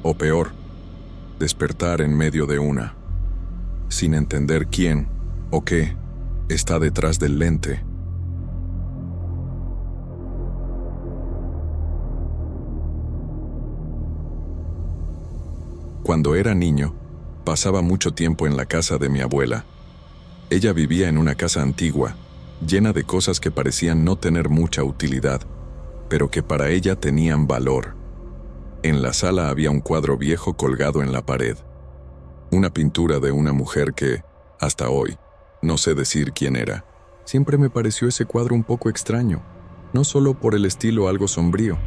O peor, despertar en medio de una, sin entender quién o qué Está detrás del lente. Cuando era niño, pasaba mucho tiempo en la casa de mi abuela. Ella vivía en una casa antigua, llena de cosas que parecían no tener mucha utilidad, pero que para ella tenían valor. En la sala había un cuadro viejo colgado en la pared. Una pintura de una mujer que, hasta hoy, no sé decir quién era. Siempre me pareció ese cuadro un poco extraño, no solo por el estilo algo sombrío,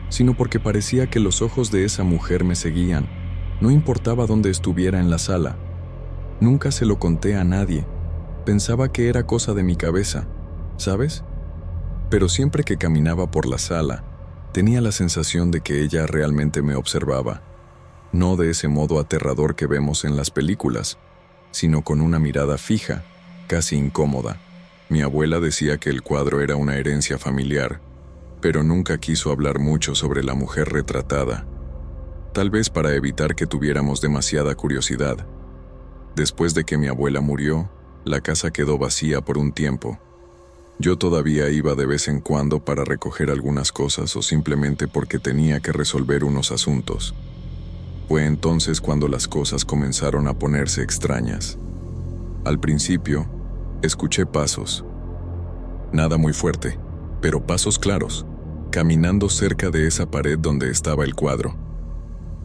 sino porque parecía que los ojos de esa mujer me seguían, no importaba dónde estuviera en la sala. Nunca se lo conté a nadie. Pensaba que era cosa de mi cabeza, ¿sabes? Pero siempre que caminaba por la sala, tenía la sensación de que ella realmente me observaba, no de ese modo aterrador que vemos en las películas, sino con una mirada fija, casi incómoda. Mi abuela decía que el cuadro era una herencia familiar, pero nunca quiso hablar mucho sobre la mujer retratada, tal vez para evitar que tuviéramos demasiada curiosidad. Después de que mi abuela murió, la casa quedó vacía por un tiempo. Yo todavía iba de vez en cuando para recoger algunas cosas o simplemente porque tenía que resolver unos asuntos. Fue entonces cuando las cosas comenzaron a ponerse extrañas. Al principio, escuché pasos. Nada muy fuerte, pero pasos claros, caminando cerca de esa pared donde estaba el cuadro.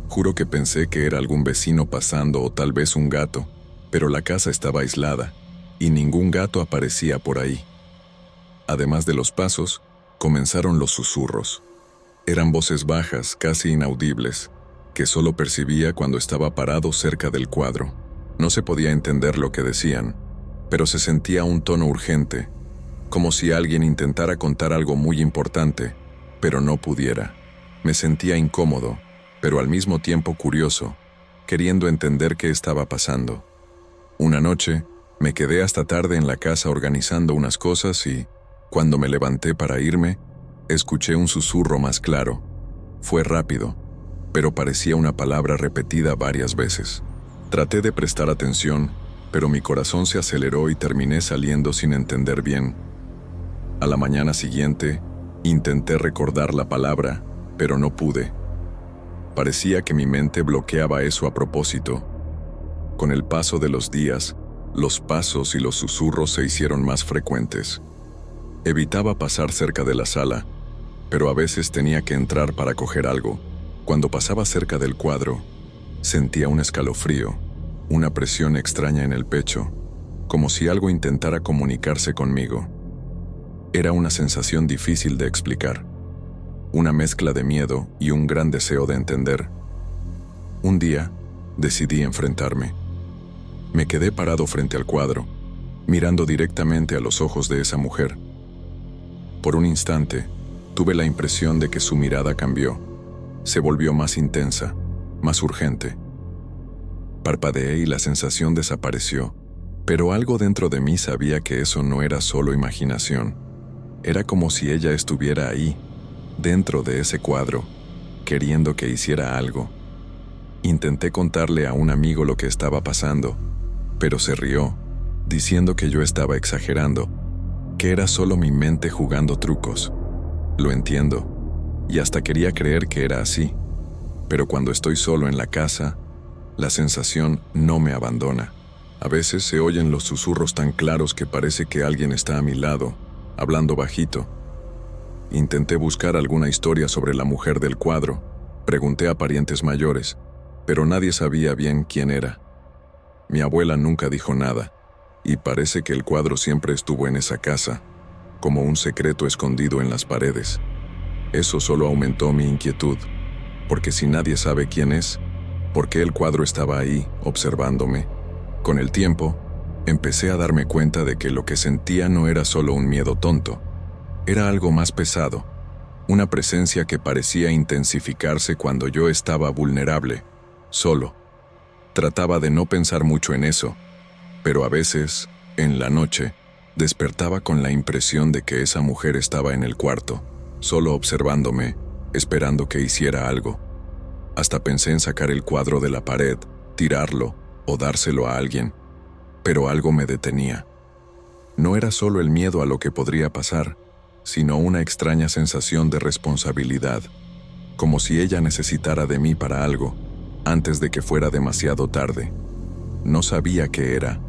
Juro que pensé que era algún vecino pasando o tal vez un gato, pero la casa estaba aislada y ningún gato aparecía por ahí. Además de los pasos, comenzaron los susurros. Eran voces bajas, casi inaudibles, que solo percibía cuando estaba parado cerca del cuadro. No se podía entender lo que decían, pero se sentía un tono urgente, como si alguien intentara contar algo muy importante, pero no pudiera. Me sentía incómodo, pero al mismo tiempo curioso, queriendo entender qué estaba pasando. Una noche, me quedé hasta tarde en la casa organizando unas cosas y, cuando me levanté para irme, escuché un susurro más claro. Fue rápido, pero parecía una palabra repetida varias veces. Traté de prestar atención, pero mi corazón se aceleró y terminé saliendo sin entender bien. A la mañana siguiente, intenté recordar la palabra, pero no pude. Parecía que mi mente bloqueaba eso a propósito. Con el paso de los días, los pasos y los susurros se hicieron más frecuentes. Evitaba pasar cerca de la sala, pero a veces tenía que entrar para coger algo. Cuando pasaba cerca del cuadro, sentía un escalofrío, una presión extraña en el pecho, como si algo intentara comunicarse conmigo. Era una sensación difícil de explicar, una mezcla de miedo y un gran deseo de entender. Un día, decidí enfrentarme. Me quedé parado frente al cuadro, mirando directamente a los ojos de esa mujer. Por un instante, tuve la impresión de que su mirada cambió. Se volvió más intensa, más urgente. Parpadeé y la sensación desapareció, pero algo dentro de mí sabía que eso no era solo imaginación. Era como si ella estuviera ahí, dentro de ese cuadro, queriendo que hiciera algo. Intenté contarle a un amigo lo que estaba pasando, pero se rió, diciendo que yo estaba exagerando, que era solo mi mente jugando trucos. Lo entiendo, y hasta quería creer que era así, pero cuando estoy solo en la casa, la sensación no me abandona. A veces se oyen los susurros tan claros que parece que alguien está a mi lado, hablando bajito. Intenté buscar alguna historia sobre la mujer del cuadro, pregunté a parientes mayores, pero nadie sabía bien quién era. Mi abuela nunca dijo nada, y parece que el cuadro siempre estuvo en esa casa, como un secreto escondido en las paredes. Eso solo aumentó mi inquietud, porque si nadie sabe quién es, ¿por qué el cuadro estaba ahí, observándome? Con el tiempo, empecé a darme cuenta de que lo que sentía no era solo un miedo tonto, era algo más pesado, una presencia que parecía intensificarse cuando yo estaba vulnerable, solo. Trataba de no pensar mucho en eso, pero a veces, en la noche, despertaba con la impresión de que esa mujer estaba en el cuarto, solo observándome, esperando que hiciera algo. Hasta pensé en sacar el cuadro de la pared, tirarlo o dárselo a alguien, pero algo me detenía. No era solo el miedo a lo que podría pasar, sino una extraña sensación de responsabilidad, como si ella necesitara de mí para algo, antes de que fuera demasiado tarde. No sabía qué era,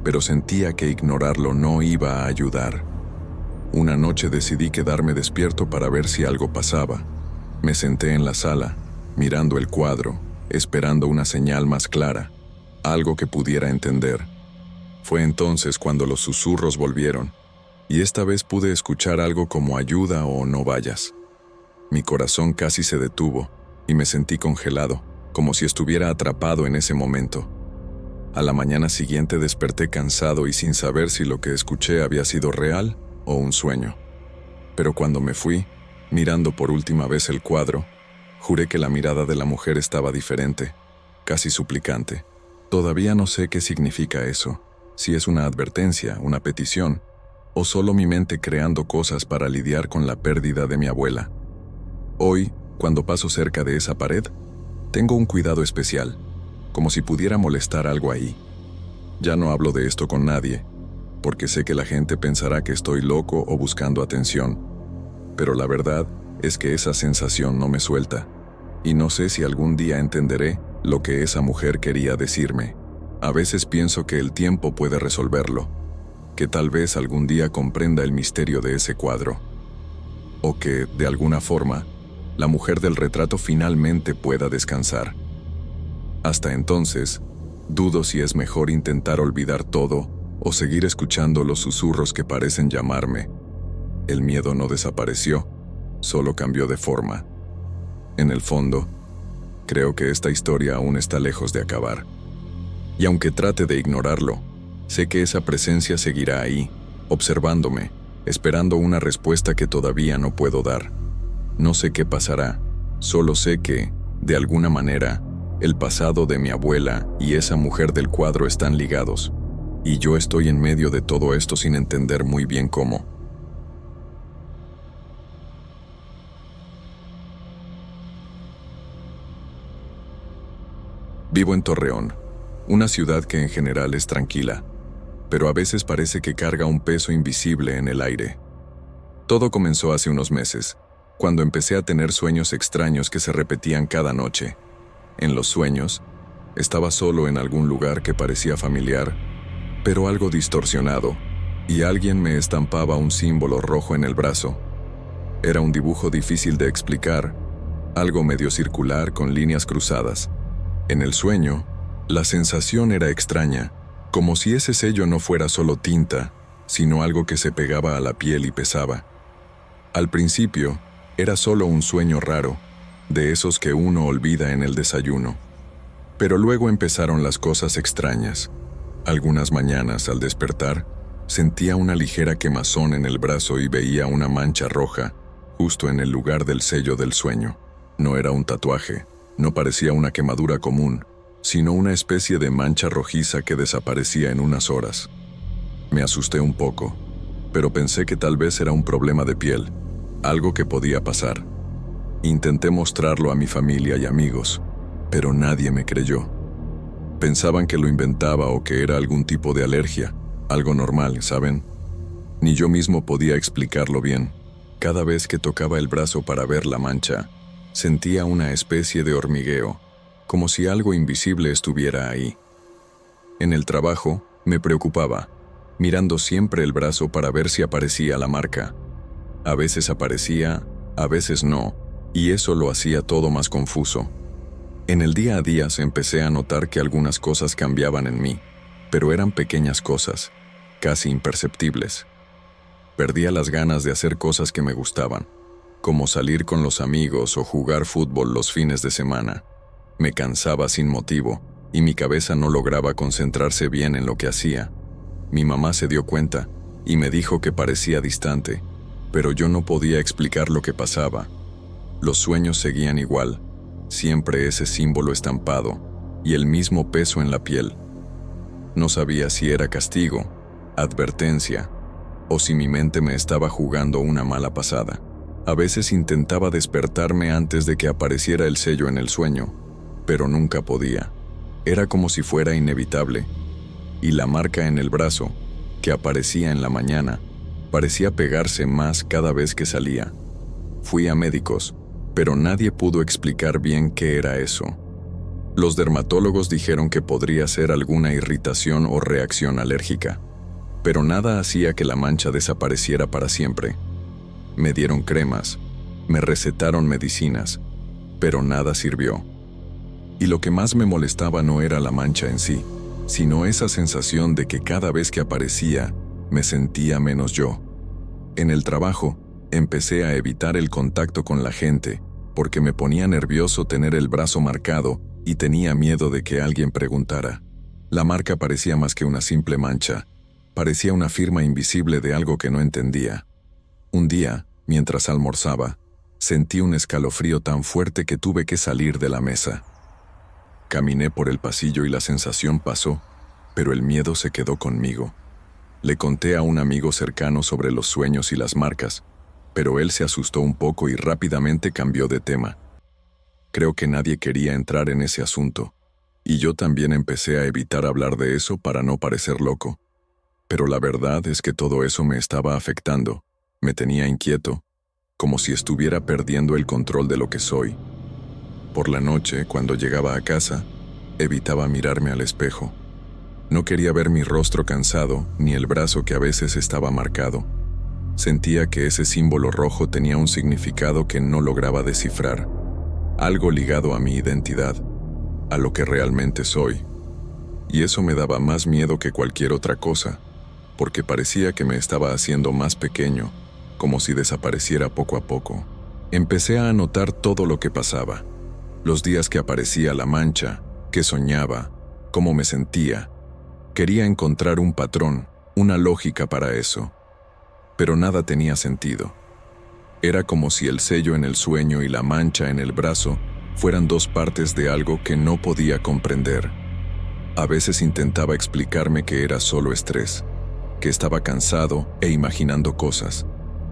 pero sentía que ignorarlo no iba a ayudar. Una noche decidí quedarme despierto para ver si algo pasaba. Me senté en la sala, mirando el cuadro, esperando una señal más clara, algo que pudiera entender. Fue entonces cuando los susurros volvieron, y esta vez pude escuchar algo como ayuda o no vayas. Mi corazón casi se detuvo, y me sentí congelado, como si estuviera atrapado en ese momento. A la mañana siguiente desperté cansado y sin saber si lo que escuché había sido real o un sueño. Pero cuando me fui, mirando por última vez el cuadro, juré que la mirada de la mujer estaba diferente, casi suplicante. Todavía no sé qué significa eso, si es una advertencia, una petición, o solo mi mente creando cosas para lidiar con la pérdida de mi abuela. Hoy, cuando paso cerca de esa pared, tengo un cuidado especial, como si pudiera molestar algo ahí. Ya no hablo de esto con nadie, porque sé que la gente pensará que estoy loco o buscando atención, pero la verdad es que esa sensación no me suelta, y no sé si algún día entenderé lo que esa mujer quería decirme. A veces pienso que el tiempo puede resolverlo, que tal vez algún día comprenda el misterio de ese cuadro, o que, de alguna forma, la mujer del retrato finalmente pueda descansar. Hasta entonces, dudo si es mejor intentar olvidar todo o seguir escuchando los susurros que parecen llamarme. El miedo no desapareció, solo cambió de forma. En el fondo, creo que esta historia aún está lejos de acabar. Y aunque trate de ignorarlo, sé que esa presencia seguirá ahí, observándome, esperando una respuesta que todavía no puedo dar. No sé qué pasará, solo sé que, de alguna manera, el pasado de mi abuela y esa mujer del cuadro están ligados, y yo estoy en medio de todo esto sin entender muy bien cómo. Vivo en Torreón, una ciudad que en general es tranquila, pero a veces parece que carga un peso invisible en el aire. Todo comenzó hace unos meses, cuando empecé a tener sueños extraños que se repetían cada noche. En los sueños, estaba solo en algún lugar que parecía familiar, pero algo distorsionado, y alguien me estampaba un símbolo rojo en el brazo. Era un dibujo difícil de explicar, algo medio circular con líneas cruzadas. En el sueño, la sensación era extraña, como si ese sello no fuera solo tinta, sino algo que se pegaba a la piel y pesaba. Al principio, era solo un sueño raro, de esos que uno olvida en el desayuno. Pero luego empezaron las cosas extrañas. Algunas mañanas, al despertar, sentía una ligera quemazón en el brazo y veía una mancha roja, justo en el lugar del sello del sueño. No era un tatuaje, no parecía una quemadura común, sino una especie de mancha rojiza que desaparecía en unas horas. Me asusté un poco, pero pensé que tal vez era un problema de piel, algo que podía pasar. Intenté mostrarlo a mi familia y amigos, pero nadie me creyó. Pensaban que lo inventaba o que era algún tipo de alergia, algo normal, ¿saben? Ni yo mismo podía explicarlo bien. Cada vez que tocaba el brazo para ver la mancha, sentía una especie de hormigueo, como si algo invisible estuviera ahí. En el trabajo, me preocupaba, mirando siempre el brazo para ver si aparecía la marca. A veces aparecía, a veces no, y eso lo hacía todo más confuso. En el día a día empecé a notar que algunas cosas cambiaban en mí, pero eran pequeñas cosas, casi imperceptibles. Perdía las ganas de hacer cosas que me gustaban, como salir con los amigos o jugar fútbol los fines de semana. Me cansaba sin motivo, y mi cabeza no lograba concentrarse bien en lo que hacía. Mi mamá se dio cuenta, y me dijo que parecía distante, pero yo no podía explicar lo que pasaba. Los sueños seguían igual, siempre ese símbolo estampado, y el mismo peso en la piel. No sabía si era castigo, advertencia, o si mi mente me estaba jugando una mala pasada. A veces intentaba despertarme antes de que apareciera el sello en el sueño, pero nunca podía. Era como si fuera inevitable. Y la marca en el brazo, que aparecía en la mañana, parecía pegarse más cada vez que salía. Fui a médicos, pero nadie pudo explicar bien qué era eso. Los dermatólogos dijeron que podría ser alguna irritación o reacción alérgica, pero nada hacía que la mancha desapareciera para siempre. Me dieron cremas, me recetaron medicinas, pero nada sirvió. Y lo que más me molestaba no era la mancha en sí, sino esa sensación de que cada vez que aparecía, me sentía menos yo. En el trabajo, empecé a evitar el contacto con la gente, porque me ponía nervioso tener el brazo marcado y tenía miedo de que alguien preguntara. La marca parecía más que una simple mancha, parecía una firma invisible de algo que no entendía. Un día, mientras almorzaba, sentí un escalofrío tan fuerte que tuve que salir de la mesa. Caminé por el pasillo y la sensación pasó, pero el miedo se quedó conmigo. Le conté a un amigo cercano sobre los sueños y las marcas, pero él se asustó un poco y rápidamente cambió de tema. Creo que nadie quería entrar en ese asunto, y yo también empecé a evitar hablar de eso para no parecer loco. Pero la verdad es que todo eso me estaba afectando, me tenía inquieto, como si estuviera perdiendo el control de lo que soy. Por la noche, cuando llegaba a casa, evitaba mirarme al espejo. No quería ver mi rostro cansado, ni el brazo que a veces estaba marcado. Sentía que ese símbolo rojo tenía un significado que no lograba descifrar, algo ligado a mi identidad, a lo que realmente soy. Y eso me daba más miedo que cualquier otra cosa, porque parecía que me estaba haciendo más pequeño, como si desapareciera poco a poco. Empecé a anotar todo lo que pasaba, los días que aparecía la mancha, que soñaba, cómo me sentía. Quería encontrar un patrón, una lógica para eso, pero nada tenía sentido. Era como si el sello en el sueño y la mancha en el brazo fueran dos partes de algo que no podía comprender. A veces intentaba explicarme que era solo estrés, que estaba cansado e imaginando cosas,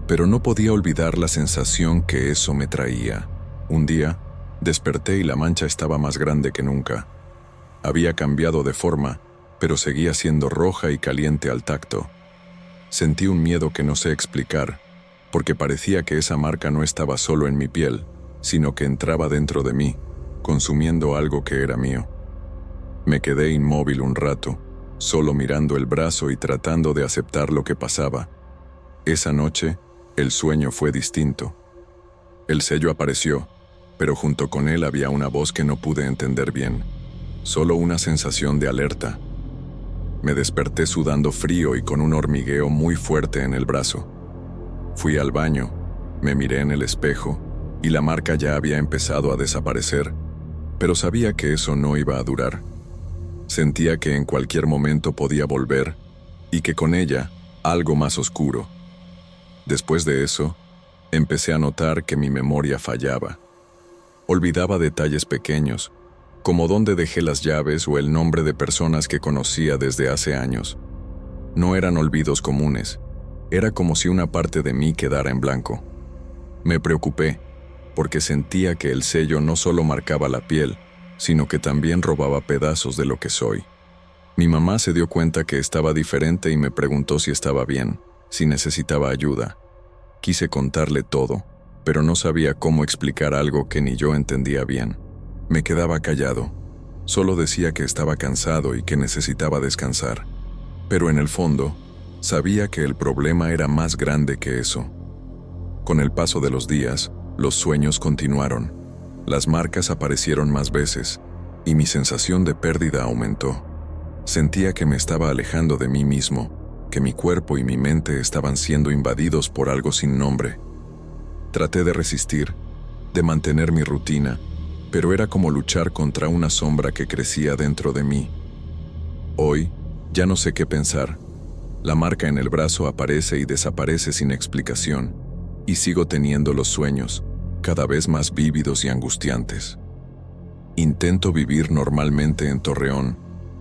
pero no podía olvidar la sensación que eso me traía. Un día, desperté y la mancha estaba más grande que nunca. Había cambiado de forma, pero seguía siendo roja y caliente al tacto. Sentí un miedo que no sé explicar, porque parecía que esa marca no estaba solo en mi piel, sino que entraba dentro de mí, consumiendo algo que era mío. Me quedé inmóvil un rato, solo mirando el brazo y tratando de aceptar lo que pasaba. Esa noche, el sueño fue distinto. El sello apareció, pero junto con él había una voz que no pude entender bien, solo una sensación de alerta. Me desperté sudando frío y con un hormigueo muy fuerte en el brazo. Fui al baño, me miré en el espejo y la marca ya había empezado a desaparecer, pero sabía que eso no iba a durar. Sentía que en cualquier momento podía volver y que con ella algo más oscuro. Después de eso, empecé a notar que mi memoria fallaba. Olvidaba detalles pequeños, como dónde dejé las llaves o el nombre de personas que conocía desde hace años. No eran olvidos comunes, era como si una parte de mí quedara en blanco. Me preocupé, porque sentía que el sello no solo marcaba la piel, sino que también robaba pedazos de lo que soy. Mi mamá se dio cuenta que estaba diferente y me preguntó si estaba bien, si necesitaba ayuda. Quise contarle todo, pero no sabía cómo explicar algo que ni yo entendía bien. Me quedaba callado. Solo decía que estaba cansado y que necesitaba descansar. Pero en el fondo, sabía que el problema era más grande que eso. Con el paso de los días, los sueños continuaron. Las marcas aparecieron más veces, y mi sensación de pérdida aumentó. Sentía que me estaba alejando de mí mismo, que mi cuerpo y mi mente estaban siendo invadidos por algo sin nombre. Traté de resistir, de mantener mi rutina, pero era como luchar contra una sombra que crecía dentro de mí. Hoy, ya no sé qué pensar. La marca en el brazo aparece y desaparece sin explicación, y sigo teniendo los sueños, cada vez más vívidos y angustiantes. Intento vivir normalmente en Torreón,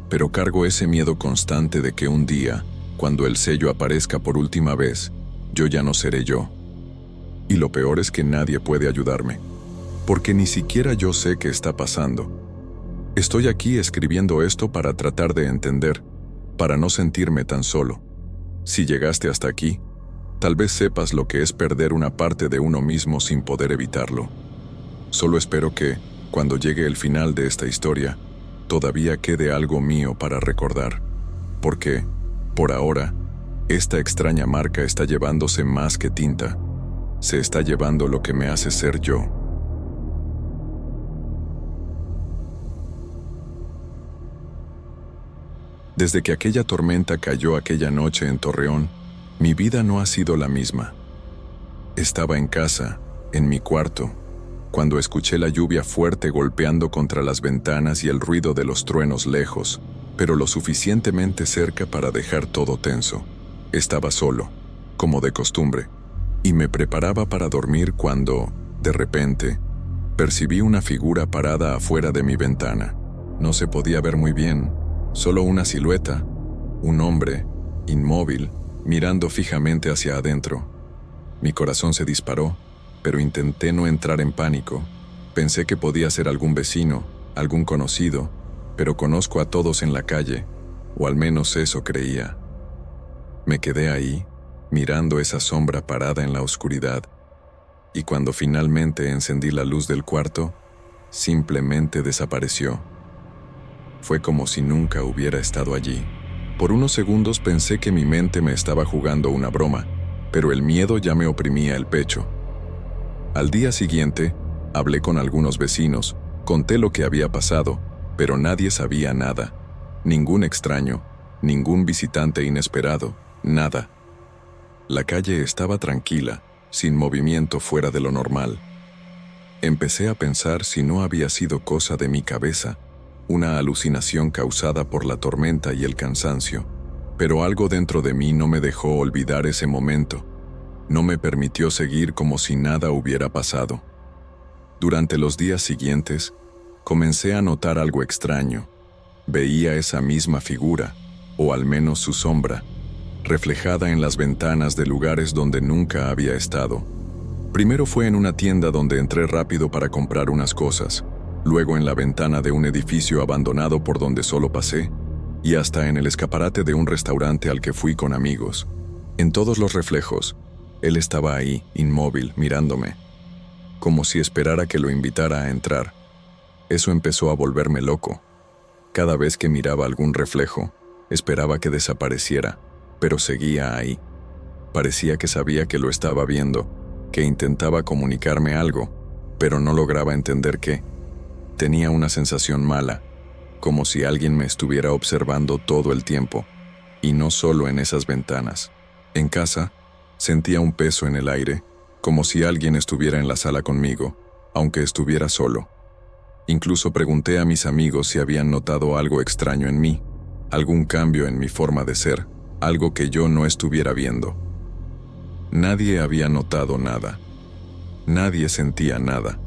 pero cargo ese miedo constante de que un día, cuando el sello aparezca por última vez, yo ya no seré yo. Y lo peor es que nadie puede ayudarme, porque ni siquiera yo sé qué está pasando. Estoy aquí escribiendo esto para tratar de entender, para no sentirme tan solo. Si llegaste hasta aquí, tal vez sepas lo que es perder una parte de uno mismo sin poder evitarlo. Solo espero que, cuando llegue el final de esta historia, todavía quede algo mío para recordar. Porque, por ahora, esta extraña marca está llevándose más que tinta. Se está llevando lo que me hace ser yo. Desde que aquella tormenta cayó aquella noche en Torreón, mi vida no ha sido la misma. Estaba en casa, en mi cuarto, cuando escuché la lluvia fuerte golpeando contra las ventanas y el ruido de los truenos lejos, pero lo suficientemente cerca para dejar todo tenso. Estaba solo, como de costumbre, y me preparaba para dormir cuando, de repente, percibí una figura parada afuera de mi ventana. No se podía ver muy bien, solo una silueta, un hombre, inmóvil, mirando fijamente hacia adentro. Mi corazón se disparó, pero intenté no entrar en pánico. Pensé que podía ser algún vecino, algún conocido, pero conozco a todos en la calle, o al menos eso creía. Me quedé ahí, mirando esa sombra parada en la oscuridad, y cuando finalmente encendí la luz del cuarto, simplemente desapareció. Fue como si nunca hubiera estado allí. Por unos segundos pensé que mi mente me estaba jugando una broma, pero el miedo ya me oprimía el pecho. Al día siguiente, hablé con algunos vecinos, conté lo que había pasado, pero nadie sabía nada. Ningún extraño, ningún visitante inesperado, nada. La calle estaba tranquila, sin movimiento fuera de lo normal. Empecé a pensar si no había sido cosa de mi cabeza, una alucinación causada por la tormenta y el cansancio, pero algo dentro de mí no me dejó olvidar ese momento. No me permitió seguir como si nada hubiera pasado. Durante los días siguientes, comencé a notar algo extraño. Veía esa misma figura, o al menos su sombra, reflejada en las ventanas de lugares donde nunca había estado. Primero fue en una tienda donde entré rápido para comprar unas cosas, luego en la ventana de un edificio abandonado por donde solo pasé, y hasta en el escaparate de un restaurante al que fui con amigos. En todos los reflejos, él estaba ahí, inmóvil, mirándome, como si esperara que lo invitara a entrar. Eso empezó a volverme loco. Cada vez que miraba algún reflejo, esperaba que desapareciera, pero seguía ahí. Parecía que sabía que lo estaba viendo, que intentaba comunicarme algo, pero no lograba entender qué. Tenía una sensación mala, como si alguien me estuviera observando todo el tiempo, y no solo en esas ventanas. En casa, sentía un peso en el aire, como si alguien estuviera en la sala conmigo, aunque estuviera solo. Incluso pregunté a mis amigos si habían notado algo extraño en mí, algún cambio en mi forma de ser, algo que yo no estuviera viendo. Nadie había notado nada. Nadie sentía nada.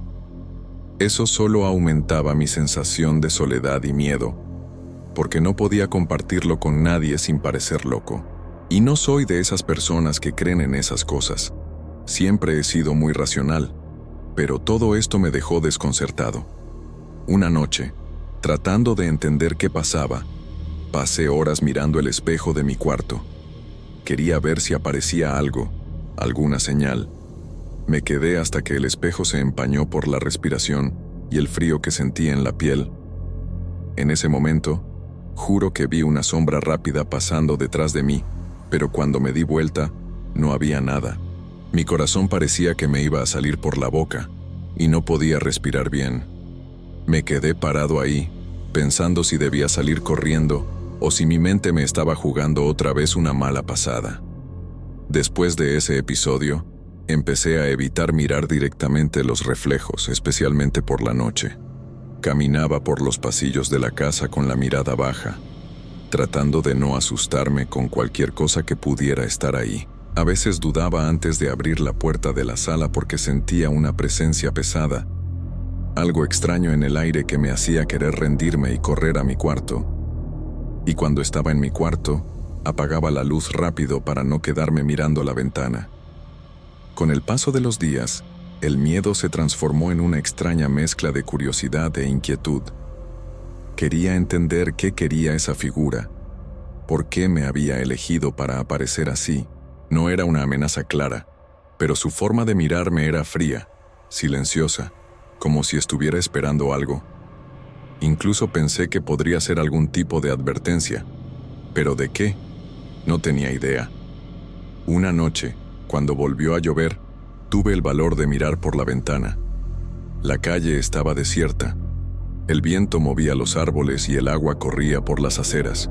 Eso solo aumentaba mi sensación de soledad y miedo, porque no podía compartirlo con nadie sin parecer loco. Y no soy de esas personas que creen en esas cosas. Siempre he sido muy racional, pero todo esto me dejó desconcertado. Una noche, tratando de entender qué pasaba, pasé horas mirando el espejo de mi cuarto. Quería ver si aparecía algo, alguna señal. Me quedé hasta que el espejo se empañó por la respiración y el frío que sentí en la piel. En ese momento, juro que vi una sombra rápida pasando detrás de mí, pero cuando me di vuelta, no había nada. Mi corazón parecía que me iba a salir por la boca, y no podía respirar bien. Me quedé parado ahí, pensando si debía salir corriendo, o si mi mente me estaba jugando otra vez una mala pasada. Después de ese episodio, empecé a evitar mirar directamente los reflejos, especialmente por la noche. Caminaba por los pasillos de la casa con la mirada baja, tratando de no asustarme con cualquier cosa que pudiera estar ahí. A veces dudaba antes de abrir la puerta de la sala porque sentía una presencia pesada, algo extraño en el aire que me hacía querer rendirme y correr a mi cuarto. Y cuando estaba en mi cuarto, apagaba la luz rápido para no quedarme mirando la ventana. Con el paso de los días, el miedo se transformó en una extraña mezcla de curiosidad e inquietud. Quería entender qué quería esa figura, ¿Por qué me había elegido para aparecer así? No era una amenaza clara, pero su forma de mirarme era fría, silenciosa, como si estuviera esperando algo. Incluso pensé que podría ser algún tipo de advertencia. ¿Pero de qué? No tenía idea. Una noche, cuando volvió a llover, tuve el valor de mirar por la ventana. La calle estaba desierta. El viento movía los árboles y el agua corría por las aceras.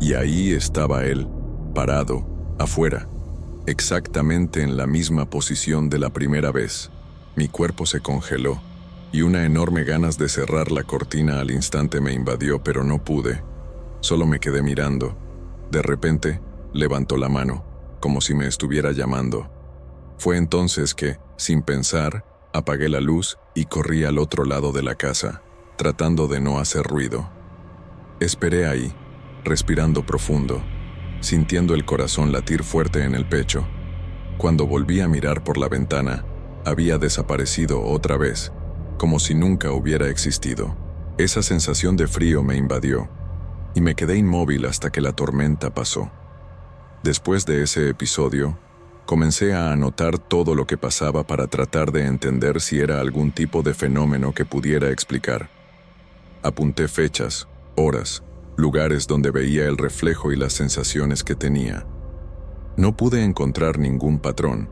Y ahí estaba él, parado, afuera, exactamente en la misma posición de la primera vez. Mi cuerpo se congeló, y una enorme ganas de cerrar la cortina al instante me invadió, pero no pude. Solo me quedé mirando. De repente, levantó la mano, como si me estuviera llamando. Fue entonces que, sin pensar, apagué la luz y corrí al otro lado de la casa, tratando de no hacer ruido. Esperé ahí, respirando profundo, sintiendo el corazón latir fuerte en el pecho. Cuando volví a mirar por la ventana, había desaparecido otra vez, como si nunca hubiera existido. Esa sensación de frío me invadió, y me quedé inmóvil hasta que la tormenta pasó. Después de ese episodio, comencé a anotar todo lo que pasaba para tratar de entender si era algún tipo de fenómeno que pudiera explicar. Apunté fechas, horas, lugares donde veía el reflejo y las sensaciones que tenía. No pude encontrar ningún patrón.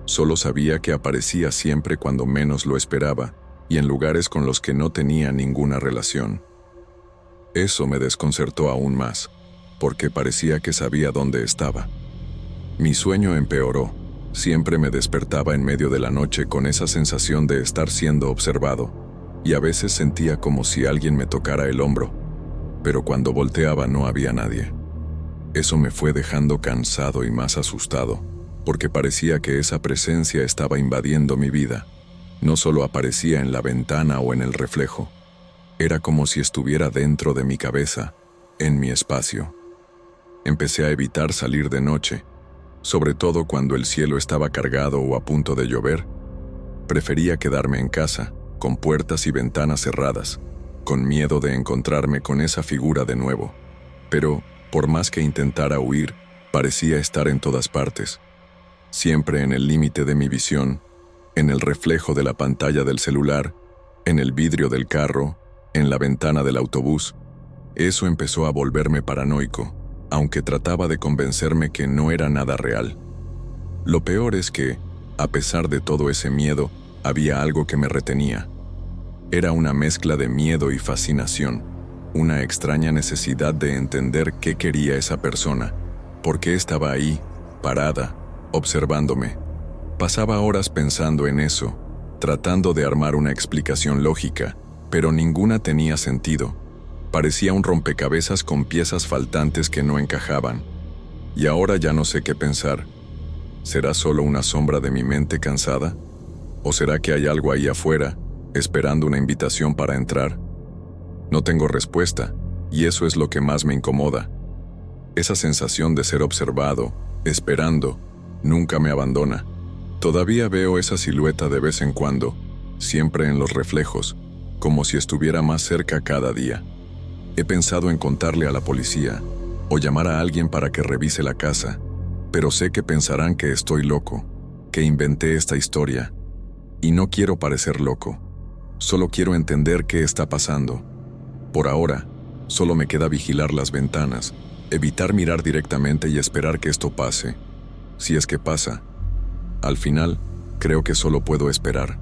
Solo sabía que aparecía siempre cuando menos lo esperaba y en lugares con los que no tenía ninguna relación. Eso me desconcertó aún más, porque parecía que sabía dónde estaba. Mi sueño empeoró. Siempre me despertaba en medio de la noche con esa sensación de estar siendo observado, y a veces sentía como si alguien me tocara el hombro, pero cuando volteaba no había nadie. Eso me fue dejando cansado y más asustado, porque parecía que esa presencia estaba invadiendo mi vida. No solo aparecía en la ventana o en el reflejo, era como si estuviera dentro de mi cabeza, en mi espacio. Empecé a evitar salir de noche, sobre todo cuando el cielo estaba cargado o a punto de llover. Prefería quedarme en casa, con puertas y ventanas cerradas, con miedo de encontrarme con esa figura de nuevo. Pero, por más que intentara huir, parecía estar en todas partes, siempre en el límite de mi visión, en el reflejo de la pantalla del celular, en el vidrio del carro, en la ventana del autobús. Eso empezó a volverme paranoico, aunque trataba de convencerme que no era nada real. Lo peor es que, a pesar de todo ese miedo, había algo que me retenía. Era una mezcla de miedo y fascinación, una extraña necesidad de entender qué quería esa persona, por qué estaba ahí, parada, observándome. Pasaba horas pensando en eso, tratando de armar una explicación lógica, pero ninguna tenía sentido. Parecía un rompecabezas con piezas faltantes que no encajaban. Y ahora ya no sé qué pensar. ¿Será solo una sombra de mi mente cansada? ¿O será que hay algo ahí afuera, esperando una invitación para entrar? No tengo respuesta, y eso es lo que más me incomoda. Esa sensación de ser observado, esperando, nunca me abandona. Todavía veo esa silueta de vez en cuando, siempre en los reflejos, como si estuviera más cerca cada día. He pensado en contarle a la policía, o llamar a alguien para que revise la casa, pero sé que pensarán que estoy loco, que inventé esta historia, y no quiero parecer loco. Solo quiero entender qué está pasando. Por ahora, solo me queda vigilar las ventanas, evitar mirar directamente y esperar que esto pase. Si es que pasa. Al final, creo que solo puedo esperar.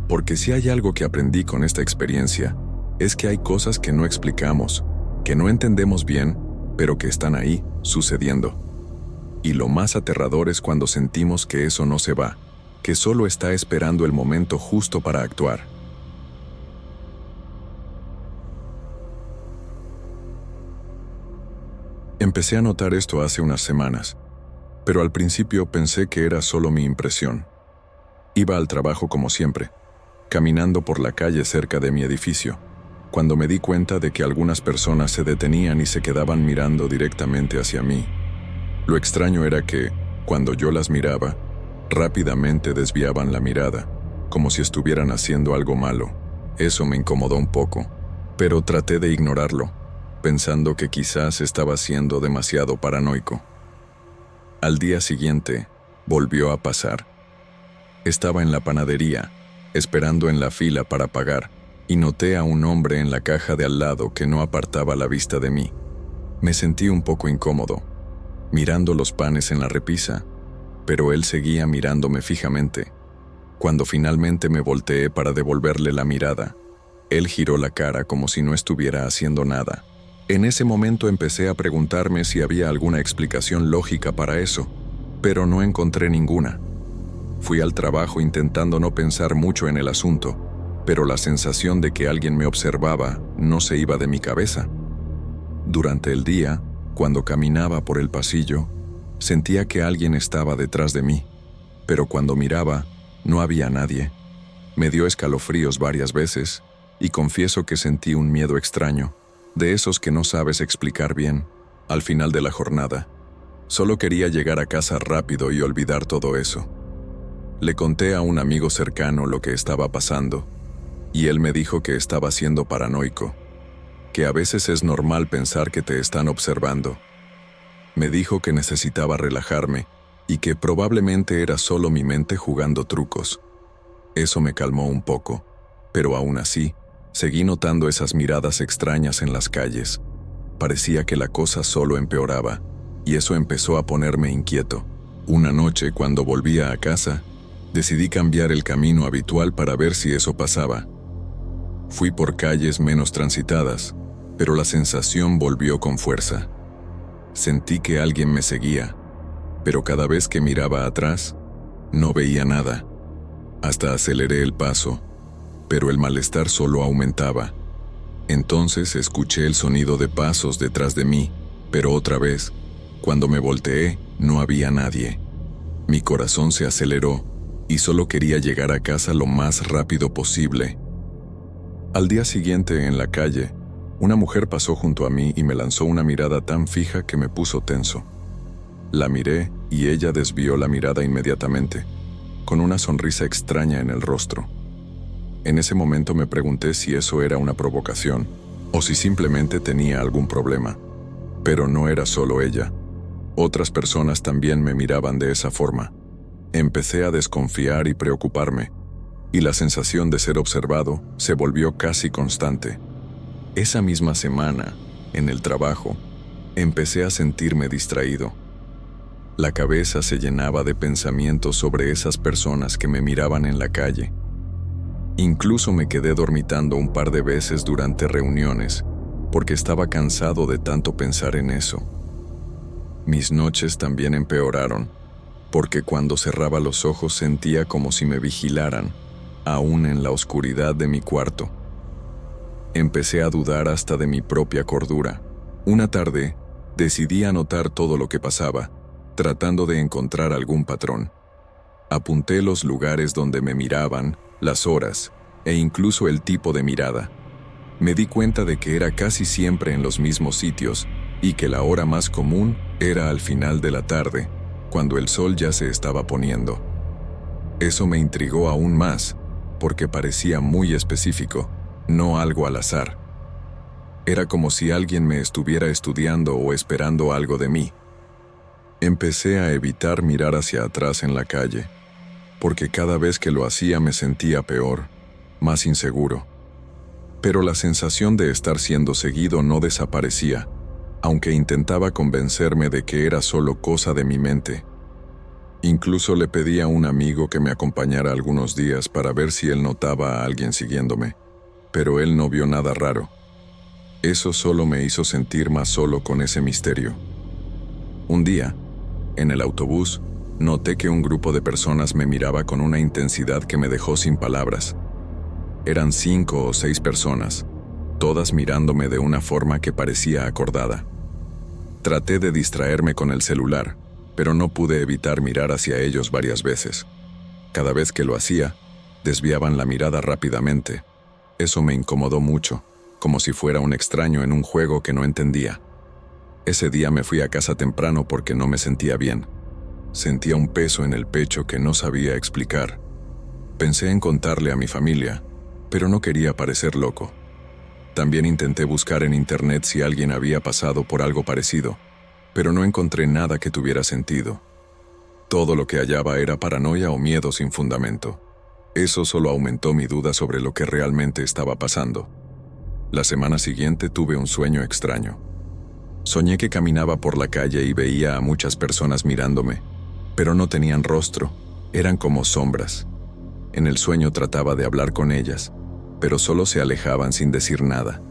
Porque si hay algo que aprendí con esta experiencia, es que hay cosas que no explicamos, que no entendemos bien, pero que están ahí, sucediendo. Y lo más aterrador es cuando sentimos que eso no se va, que solo está esperando el momento justo para actuar. Empecé a notar esto hace unas semanas, pero al principio pensé que era solo mi impresión. Iba al trabajo como siempre, caminando por la calle cerca de mi edificio, cuando me di cuenta de que algunas personas se detenían y se quedaban mirando directamente hacia mí. Lo extraño era que, cuando yo las miraba, rápidamente desviaban la mirada, como si estuvieran haciendo algo malo. Eso me incomodó un poco, pero traté de ignorarlo. pensando que quizás estaba siendo demasiado paranoico. Al día siguiente, volvió a pasar. Estaba en la panadería, esperando en la fila para pagar, y noté a un hombre en la caja de al lado que no apartaba la vista de mí. Me sentí un poco incómodo, mirando los panes en la repisa, pero él seguía mirándome fijamente. Cuando finalmente me volteé para devolverle la mirada, él giró la cara como si no estuviera haciendo nada. En ese momento empecé a preguntarme si había alguna explicación lógica para eso, pero no encontré ninguna. Fui al trabajo intentando no pensar mucho en el asunto, pero la sensación de que alguien me observaba no se iba de mi cabeza. Durante el día, cuando caminaba por el pasillo, sentía que alguien estaba detrás de mí, pero cuando miraba, no había nadie. Me dio escalofríos varias veces, y confieso que sentí un miedo extraño, de esos que no sabes explicar bien. Al final de la jornada, solo quería llegar a casa rápido y olvidar todo eso. Le conté a un amigo cercano lo que estaba pasando, y él me dijo que estaba siendo paranoico, que a veces es normal pensar que te están observando. Me dijo que necesitaba relajarme y que probablemente era solo mi mente jugando trucos. Eso me calmó un poco, pero aún así, seguí notando esas miradas extrañas en las calles. Parecía que la cosa solo empeoraba, y eso empezó a ponerme inquieto. Una noche, cuando volvía a casa, decidí cambiar el camino habitual para ver si eso pasaba. Fui por calles menos transitadas, pero la sensación volvió con fuerza. Sentí que alguien me seguía, pero cada vez que miraba atrás, no veía nada. Hasta aceleré el paso, pero el malestar solo aumentaba. Entonces escuché el sonido de pasos detrás de mí, pero otra vez, cuando me volteé, no había nadie. Mi corazón se aceleró y solo quería llegar a casa lo más rápido posible. Al día siguiente, en la calle, una mujer pasó junto a mí y me lanzó una mirada tan fija que me puso tenso. La miré y ella desvió la mirada inmediatamente, con una sonrisa extraña en el rostro. En ese momento me pregunté si eso era una provocación o si simplemente tenía algún problema. Pero no era solo ella. Otras personas también me miraban de esa forma. Empecé a desconfiar y preocuparme, y la sensación de ser observado se volvió casi constante. Esa misma semana, en el trabajo, empecé a sentirme distraído. La cabeza se llenaba de pensamientos sobre esas personas que me miraban en la calle. Incluso me quedé dormitando un par de veces durante reuniones, porque estaba cansado de tanto pensar en eso. Mis noches también empeoraron, porque cuando cerraba los ojos sentía como si me vigilaran, aún en la oscuridad de mi cuarto. Empecé a dudar hasta de mi propia cordura. Una tarde, decidí anotar todo lo que pasaba, tratando de encontrar algún patrón. Apunté los lugares donde me miraban, las horas, e incluso el tipo de mirada. Me di cuenta de que era casi siempre en los mismos sitios, y que la hora más común era al final de la tarde, cuando el sol ya se estaba poniendo. Eso me intrigó aún más, porque parecía muy específico, no algo al azar. Era como si alguien me estuviera estudiando o esperando algo de mí. Empecé a evitar mirar hacia atrás en la calle, porque cada vez que lo hacía me sentía peor, más inseguro. Pero la sensación de estar siendo seguido no desaparecía, aunque intentaba convencerme de que era solo cosa de mi mente. Incluso le pedí a un amigo que me acompañara algunos días para ver si él notaba a alguien siguiéndome, pero él no vio nada raro. Eso solo me hizo sentir más solo con ese misterio. Un día, en el autobús, noté que un grupo de personas me miraba con una intensidad que me dejó sin palabras. Eran 5 o 6 personas, todas mirándome de una forma que parecía acordada. Traté de distraerme con el celular, pero no pude evitar mirar hacia ellos varias veces. Cada vez que lo hacía, desviaban la mirada rápidamente. Eso me incomodó mucho, como si fuera un extraño en un juego que no entendía. Ese día me fui a casa temprano porque no me sentía bien. Sentía un peso en el pecho que no sabía explicar. Pensé en contarle a mi familia, pero no quería parecer loco. También intenté buscar en internet si alguien había pasado por algo parecido, pero no encontré nada que tuviera sentido. Todo lo que hallaba era paranoia o miedo sin fundamento. Eso solo aumentó mi duda sobre lo que realmente estaba pasando. La semana siguiente tuve un sueño extraño. Soñé que caminaba por la calle y veía a muchas personas mirándome, pero no tenían rostro, eran como sombras. En el sueño trataba de hablar con ellas, pero solo se alejaban sin decir nada.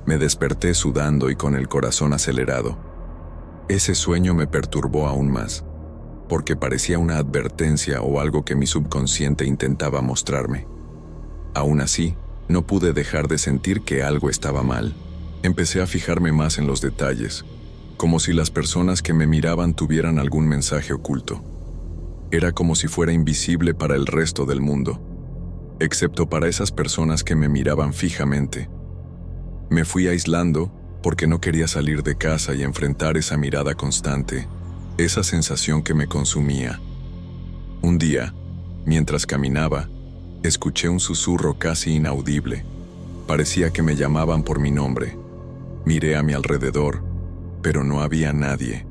Me desperté sudando y con el corazón acelerado. Ese sueño me perturbó aún más, porque parecía una advertencia o algo que mi subconsciente intentaba mostrarme. Aún así, no pude dejar de sentir que algo estaba mal. Empecé a fijarme más en los detalles, como si las personas que me miraban tuvieran algún mensaje oculto. Era como si fuera invisible para el resto del mundo, excepto para esas personas que me miraban fijamente. Me fui aislando porque no quería salir de casa y enfrentar esa mirada constante, esa sensación que me consumía. Un día, mientras caminaba, escuché un susurro casi inaudible. Parecía que me llamaban por mi nombre. Miré a mi alrededor, pero no había nadie.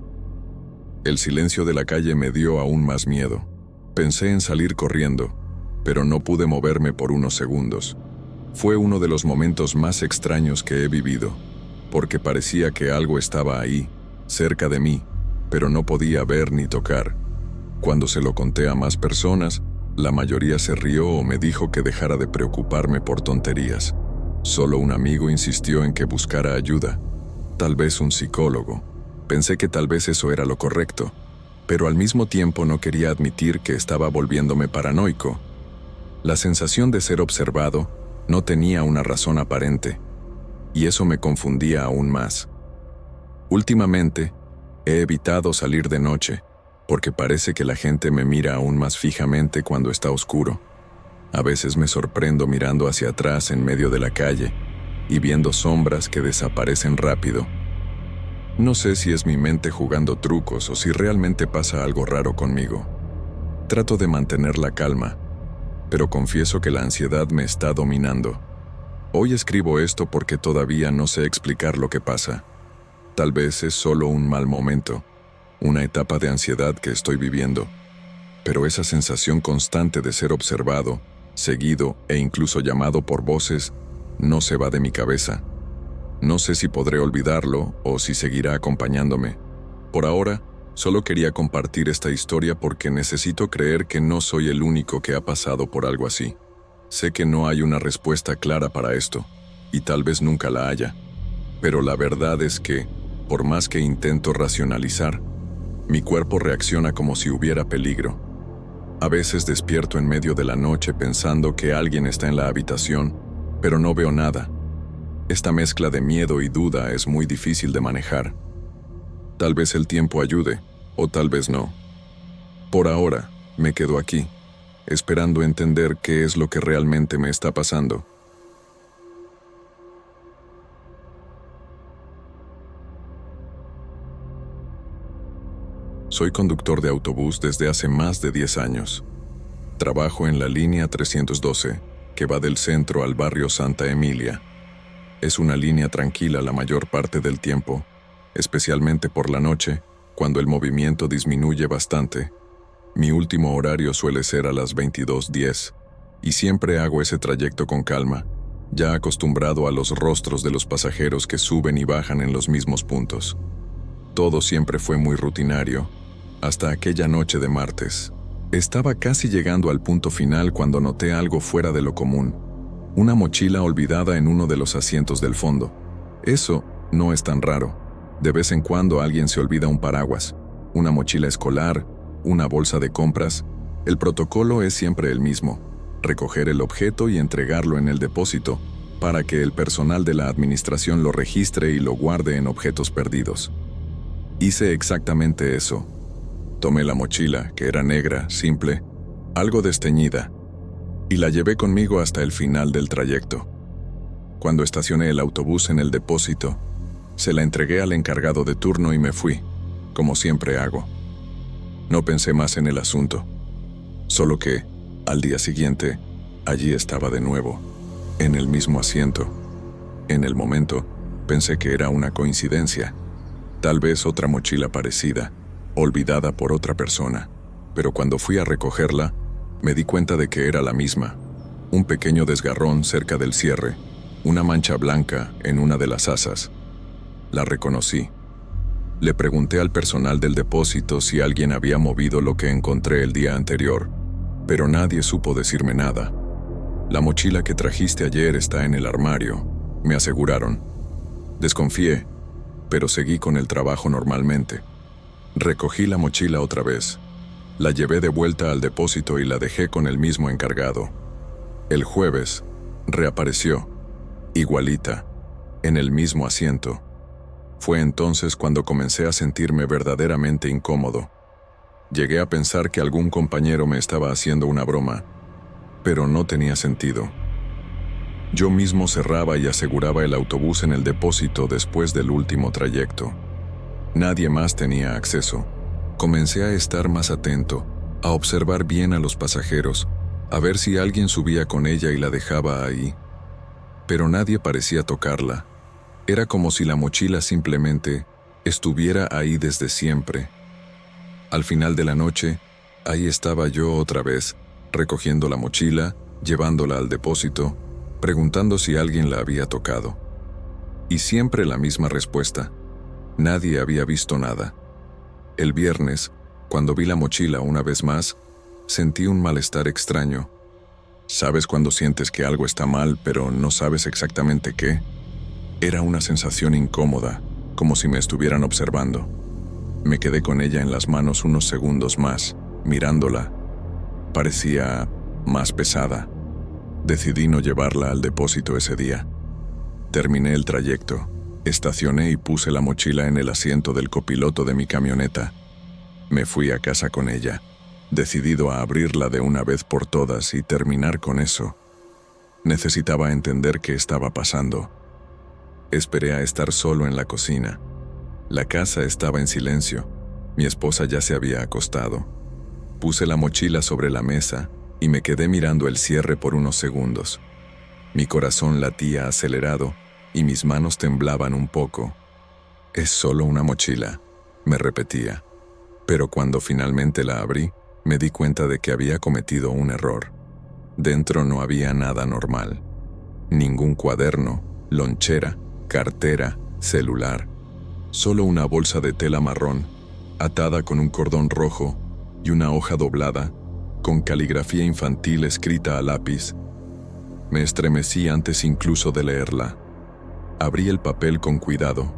El silencio de la calle me dio aún más miedo. Pensé en salir corriendo, pero no pude moverme por unos segundos. Fue uno de los momentos más extraños que he vivido, porque parecía que algo estaba ahí, cerca de mí, pero no podía ver ni tocar. Cuando se lo conté a más personas, la mayoría se rió o me dijo que dejara de preocuparme por tonterías. Solo un amigo insistió en que buscara ayuda, tal vez un psicólogo. Pensé que tal vez eso era lo correcto, pero al mismo tiempo no quería admitir que estaba volviéndome paranoico. La sensación de ser observado no tenía una razón aparente, y eso me confundía aún más. Últimamente, he evitado salir de noche, porque parece que la gente me mira aún más fijamente cuando está oscuro. A veces me sorprendo mirando hacia atrás en medio de la calle y viendo sombras que desaparecen rápido. No sé si es mi mente jugando trucos o si realmente pasa algo raro conmigo. Trato de mantener la calma, pero confieso que la ansiedad me está dominando. Hoy escribo esto porque todavía no sé explicar lo que pasa. Tal vez es solo un mal momento, una etapa de ansiedad que estoy viviendo, pero esa sensación constante de ser observado, seguido e incluso llamado por voces, no se va de mi cabeza. No sé si podré olvidarlo o si seguirá acompañándome. Por ahora, solo quería compartir esta historia porque necesito creer que no soy el único que ha pasado por algo así. Sé que no hay una respuesta clara para esto, y tal vez nunca la haya. Pero la verdad es que, por más que intento racionalizar, mi cuerpo reacciona como si hubiera peligro. A veces despierto en medio de la noche pensando que alguien está en la habitación, pero no veo nada. Esta mezcla de miedo y duda es muy difícil de manejar. Tal vez el tiempo ayude, o tal vez no. Por ahora, me quedo aquí, esperando entender qué es lo que realmente me está pasando. Soy conductor de autobús desde hace más de 10 años. Trabajo en la línea 312, que va del centro al barrio Santa Emilia. Es una línea tranquila la mayor parte del tiempo, especialmente por la noche, cuando el movimiento disminuye bastante. Mi último horario suele ser a las 22:10, y siempre hago ese trayecto con calma, ya acostumbrado a los rostros de los pasajeros que suben y bajan en los mismos puntos. Todo siempre fue muy rutinario, hasta aquella noche de martes. Estaba casi llegando al punto final cuando noté algo fuera de lo común. Una mochila olvidada en uno de los asientos del fondo. Eso no es tan raro. De vez en cuando alguien se olvida un paraguas, una mochila escolar, una bolsa de compras. El protocolo es siempre el mismo: recoger el objeto y entregarlo en el depósito, para que el personal de la administración lo registre y lo guarde en objetos perdidos. Hice exactamente eso. Tomé la mochila, que era negra, simple, algo desteñida, y la llevé conmigo hasta el final del trayecto. Cuando estacioné el autobús en el depósito, se la entregué al encargado de turno y me fui, como siempre hago. No pensé más en el asunto, solo que, al día siguiente, allí estaba de nuevo, en el mismo asiento. En el momento, pensé que era una coincidencia, tal vez otra mochila parecida, olvidada por otra persona, pero cuando fui a recogerla, me di cuenta de que era la misma. Un pequeño desgarrón cerca del cierre, una mancha blanca en una de las asas. La reconocí. Le pregunté al personal del depósito si alguien había movido lo que encontré el día anterior, pero nadie supo decirme nada. La mochila que trajiste ayer está en el armario, me aseguraron. Desconfié, pero seguí con el trabajo normalmente. Recogí la mochila otra vez. La llevé de vuelta al depósito y la dejé con el mismo encargado. El jueves, reapareció, igualita, en el mismo asiento. Fue entonces cuando comencé a sentirme verdaderamente incómodo. Llegué a pensar que algún compañero me estaba haciendo una broma, pero no tenía sentido. Yo mismo cerraba y aseguraba el autobús en el depósito después del último trayecto. Nadie más tenía acceso. Comencé a estar más atento, a observar bien a los pasajeros, a ver si alguien subía con ella y la dejaba ahí. Pero nadie parecía tocarla. Era como si la mochila simplemente estuviera ahí desde siempre. Al final de la noche, ahí estaba yo otra vez, recogiendo la mochila, llevándola al depósito, preguntando si alguien la había tocado. Y siempre la misma respuesta. Nadie había visto nada. El viernes, cuando vi la mochila una vez más, sentí un malestar extraño. ¿Sabes cuando sientes que algo está mal, pero no sabes exactamente qué? Era una sensación incómoda, como si me estuvieran observando. Me quedé con ella en las manos unos segundos más, mirándola. Parecía más pesada. Decidí no llevarla al depósito ese día. Terminé el trayecto. Estacioné y puse la mochila en el asiento del copiloto de mi camioneta. Me fui a casa con ella, decidido a abrirla de una vez por todas y terminar con eso. Necesitaba entender qué estaba pasando. Esperé a estar solo en la cocina. La casa estaba en silencio. Mi esposa ya se había acostado. Puse la mochila sobre la mesa y me quedé mirando el cierre por unos segundos. Mi corazón latía acelerado y mis manos temblaban un poco. «Es solo una mochila», me repetía. Pero cuando finalmente la abrí, me di cuenta de que había cometido un error. Dentro no había nada normal. Ningún cuaderno, lonchera, cartera, celular. Solo una bolsa de tela marrón, atada con un cordón rojo, y una hoja doblada, con caligrafía infantil escrita a lápiz. Me estremecí antes incluso de leerla. Abrí el papel con cuidado.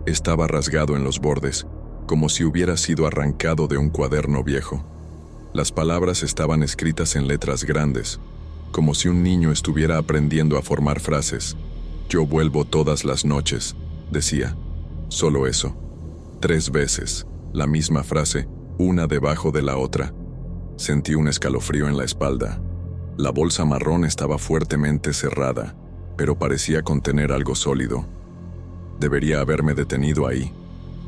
Estaba rasgado en los bordes, como si hubiera sido arrancado de un cuaderno viejo. Las palabras estaban escritas en letras grandes, como si un niño estuviera aprendiendo a formar frases. «Yo vuelvo todas las noches», decía. Solo eso. 3 veces, la misma frase, una debajo de la otra. Sentí un escalofrío en la espalda. La bolsa marrón estaba fuertemente cerrada, pero parecía contener algo sólido. Debería haberme detenido ahí,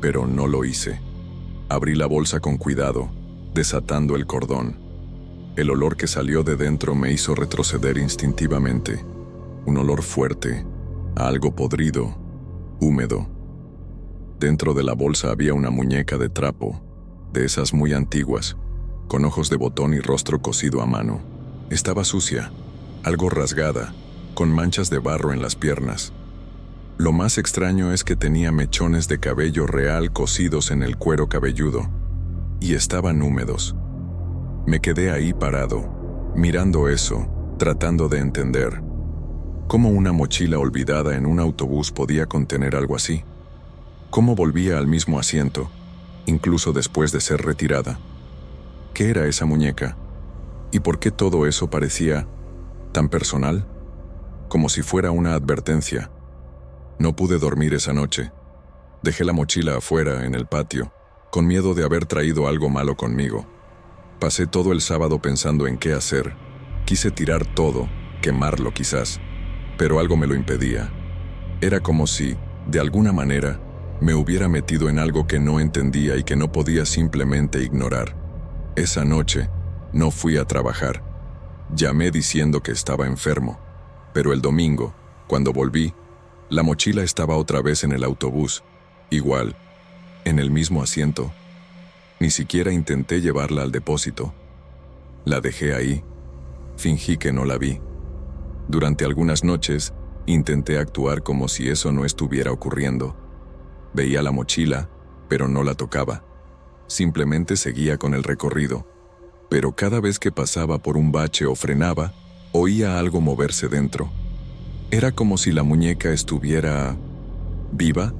pero no lo hice. Abrí la bolsa con cuidado, desatando el cordón. El olor que salió de dentro me hizo retroceder instintivamente. Un olor fuerte, a algo podrido, húmedo. Dentro de la bolsa había una muñeca de trapo, de esas muy antiguas, con ojos de botón y rostro cosido a mano. Estaba sucia, algo rasgada, con manchas de barro en las piernas. Lo más extraño es que tenía mechones de cabello real cosidos en el cuero cabelludo, y estaban húmedos. Me quedé ahí parado, mirando eso, tratando de entender. ¿Cómo una mochila olvidada en un autobús podía contener algo así? ¿Cómo volvía al mismo asiento, incluso después de ser retirada? ¿Qué era esa muñeca? ¿Y por qué todo eso parecía tan personal? Como si fuera una advertencia. No pude dormir esa noche. Dejé la mochila afuera, en el patio, con miedo de haber traído algo malo conmigo. Pasé todo el sábado pensando en qué hacer. Quise tirar todo, quemarlo quizás, pero algo me lo impedía. Era como si, de alguna manera, me hubiera metido en algo que no entendía y que no podía simplemente ignorar. Esa noche, no fui a trabajar. Llamé diciendo que estaba enfermo, pero el domingo, cuando volví, La mochila estaba otra vez en el autobús, igual, en el mismo asiento. Ni siquiera intenté llevarla al depósito. La dejé ahí. Fingí que no la vi. Durante algunas noches, intenté actuar como si eso no estuviera ocurriendo. Veía la mochila, pero no la tocaba. Simplemente seguía con el recorrido. Pero cada vez que pasaba por un bache o frenaba, oía algo moverse dentro. Era como si la muñeca estuviera viva,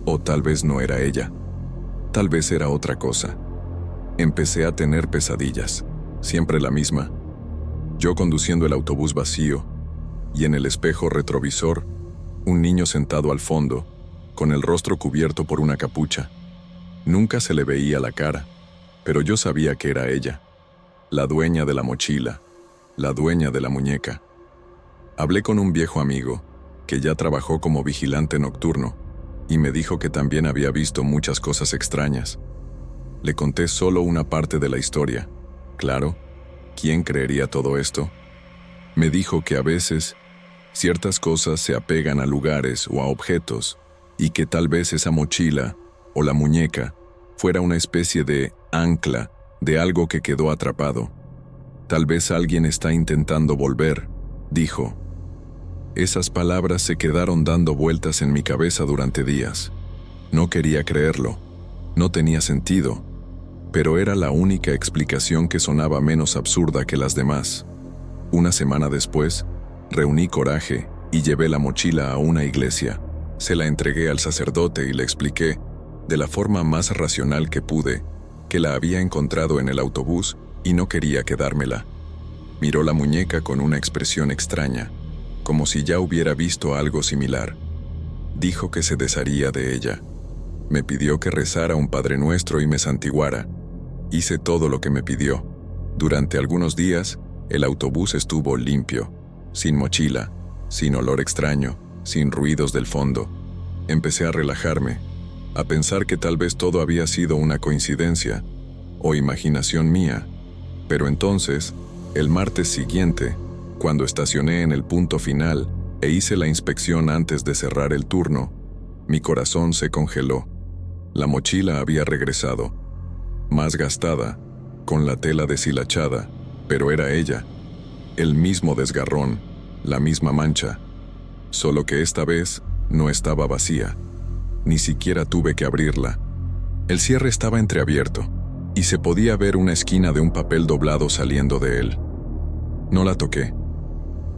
o tal vez no era ella. Tal vez era otra cosa. Empecé a tener pesadillas, siempre la misma. Yo conduciendo el autobús vacío, y en el espejo retrovisor, un niño sentado al fondo, con el rostro cubierto por una capucha. Nunca se le veía la cara, pero yo sabía que era ella, la dueña de la mochila, la dueña de la muñeca. Hablé con un viejo amigo, que ya trabajó como vigilante nocturno, y me dijo que también había visto muchas cosas extrañas. Le conté solo una parte de la historia. Claro, ¿quién creería todo esto? Me dijo que a veces ciertas cosas se apegan a lugares o a objetos, y que tal vez esa mochila o la muñeca fuera una especie de ancla de algo que quedó atrapado. Tal vez alguien está intentando volver, dijo. Esas palabras se quedaron dando vueltas en mi cabeza durante días. No quería creerlo, no tenía sentido, pero era la única explicación que sonaba menos absurda que las demás. Una semana después, reuní coraje y llevé la mochila a una iglesia. Se la entregué al sacerdote y le expliqué, de la forma más racional que pude, que la había encontrado en el autobús y no quería quedármela. Miró la muñeca con una expresión extraña, como si ya hubiera visto algo similar. Dijo que se desharía de ella. Me pidió que rezara un Padre Nuestro y me santiguara. Hice todo lo que me pidió. Durante algunos días, el autobús estuvo limpio, sin mochila, sin olor extraño, sin ruidos del fondo. Empecé a relajarme, a pensar que tal vez todo había sido una coincidencia o imaginación mía. Pero entonces, el martes siguiente, cuando estacioné en el punto final e hice la inspección antes de cerrar el turno, mi corazón se congeló. La mochila había regresado, más gastada, con la tela deshilachada, pero era ella, el mismo desgarrón, la misma mancha, solo que esta vez no estaba vacía. Ni siquiera tuve que abrirla. El cierre estaba entreabierto, y se podía ver una esquina de un papel doblado saliendo de él. No la toqué.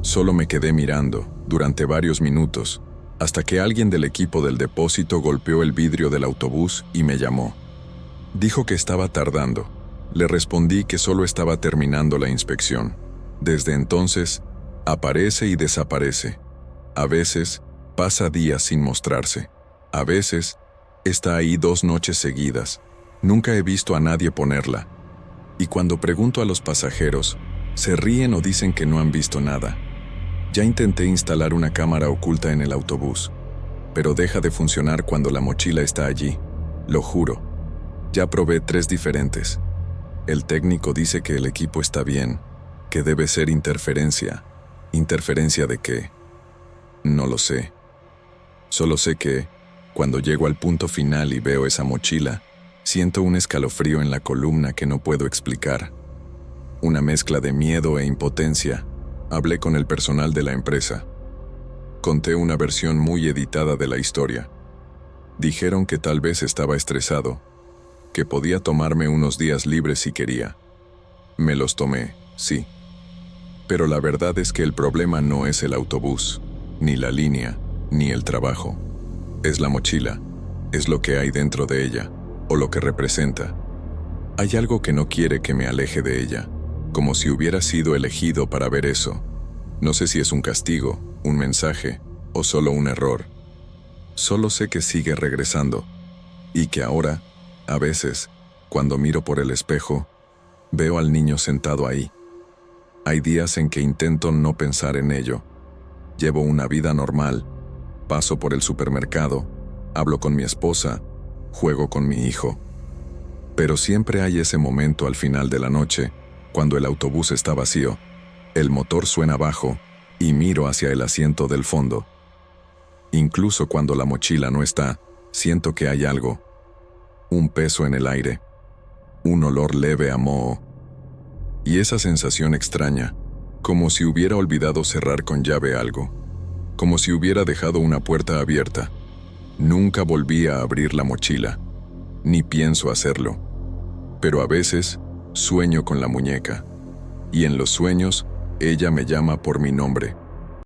Solo me quedé mirando, durante varios minutos, hasta que alguien del equipo del depósito golpeó el vidrio del autobús y me llamó. Dijo que estaba tardando. Le respondí que solo estaba terminando la inspección. Desde entonces, aparece y desaparece. A veces, pasa días sin mostrarse. A veces, está ahí 2 noches seguidas. Nunca he visto a nadie ponerla. Y cuando pregunto a los pasajeros, se ríen o dicen que no han visto nada. Ya intenté instalar una cámara oculta en el autobús, pero deja de funcionar cuando la mochila está allí, lo juro. Ya probé 3 diferentes. El técnico dice que el equipo está bien, que debe ser interferencia. ¿Interferencia de qué? No lo sé. Solo sé que, cuando llego al punto final y veo esa mochila, siento un escalofrío en la columna que no puedo explicar. Una mezcla de miedo e impotencia. Hablé con el personal de la empresa. Conté una versión muy editada de la historia. Dijeron que tal vez estaba estresado, que podía tomarme unos días libres si quería. Me los tomé, sí. Pero la verdad es que el problema no es el autobús, ni la línea, ni el trabajo. Es la mochila, es lo que hay dentro de ella, o lo que representa. Hay algo que no quiere que me aleje de ella, como si hubiera sido elegido para ver eso. No sé si es un castigo, un mensaje, o solo un error. Solo sé que sigue regresando, y que ahora, a veces, cuando miro por el espejo, veo al niño sentado ahí. Hay días en que intento no pensar en ello. Llevo una vida normal, paso por el supermercado, hablo con mi esposa, juego con mi hijo. Pero siempre hay ese momento al final de la noche, cuando el autobús está vacío, el motor suena bajo, y miro hacia el asiento del fondo. Incluso cuando la mochila no está, siento que hay algo. Un peso en el aire. Un olor leve a moho. Y esa sensación extraña, como si hubiera olvidado cerrar con llave algo. Como si hubiera dejado una puerta abierta. Nunca volví a abrir la mochila. Ni pienso hacerlo. Pero a veces, sueño con la muñeca. Y en los sueños, ella me llama por mi nombre.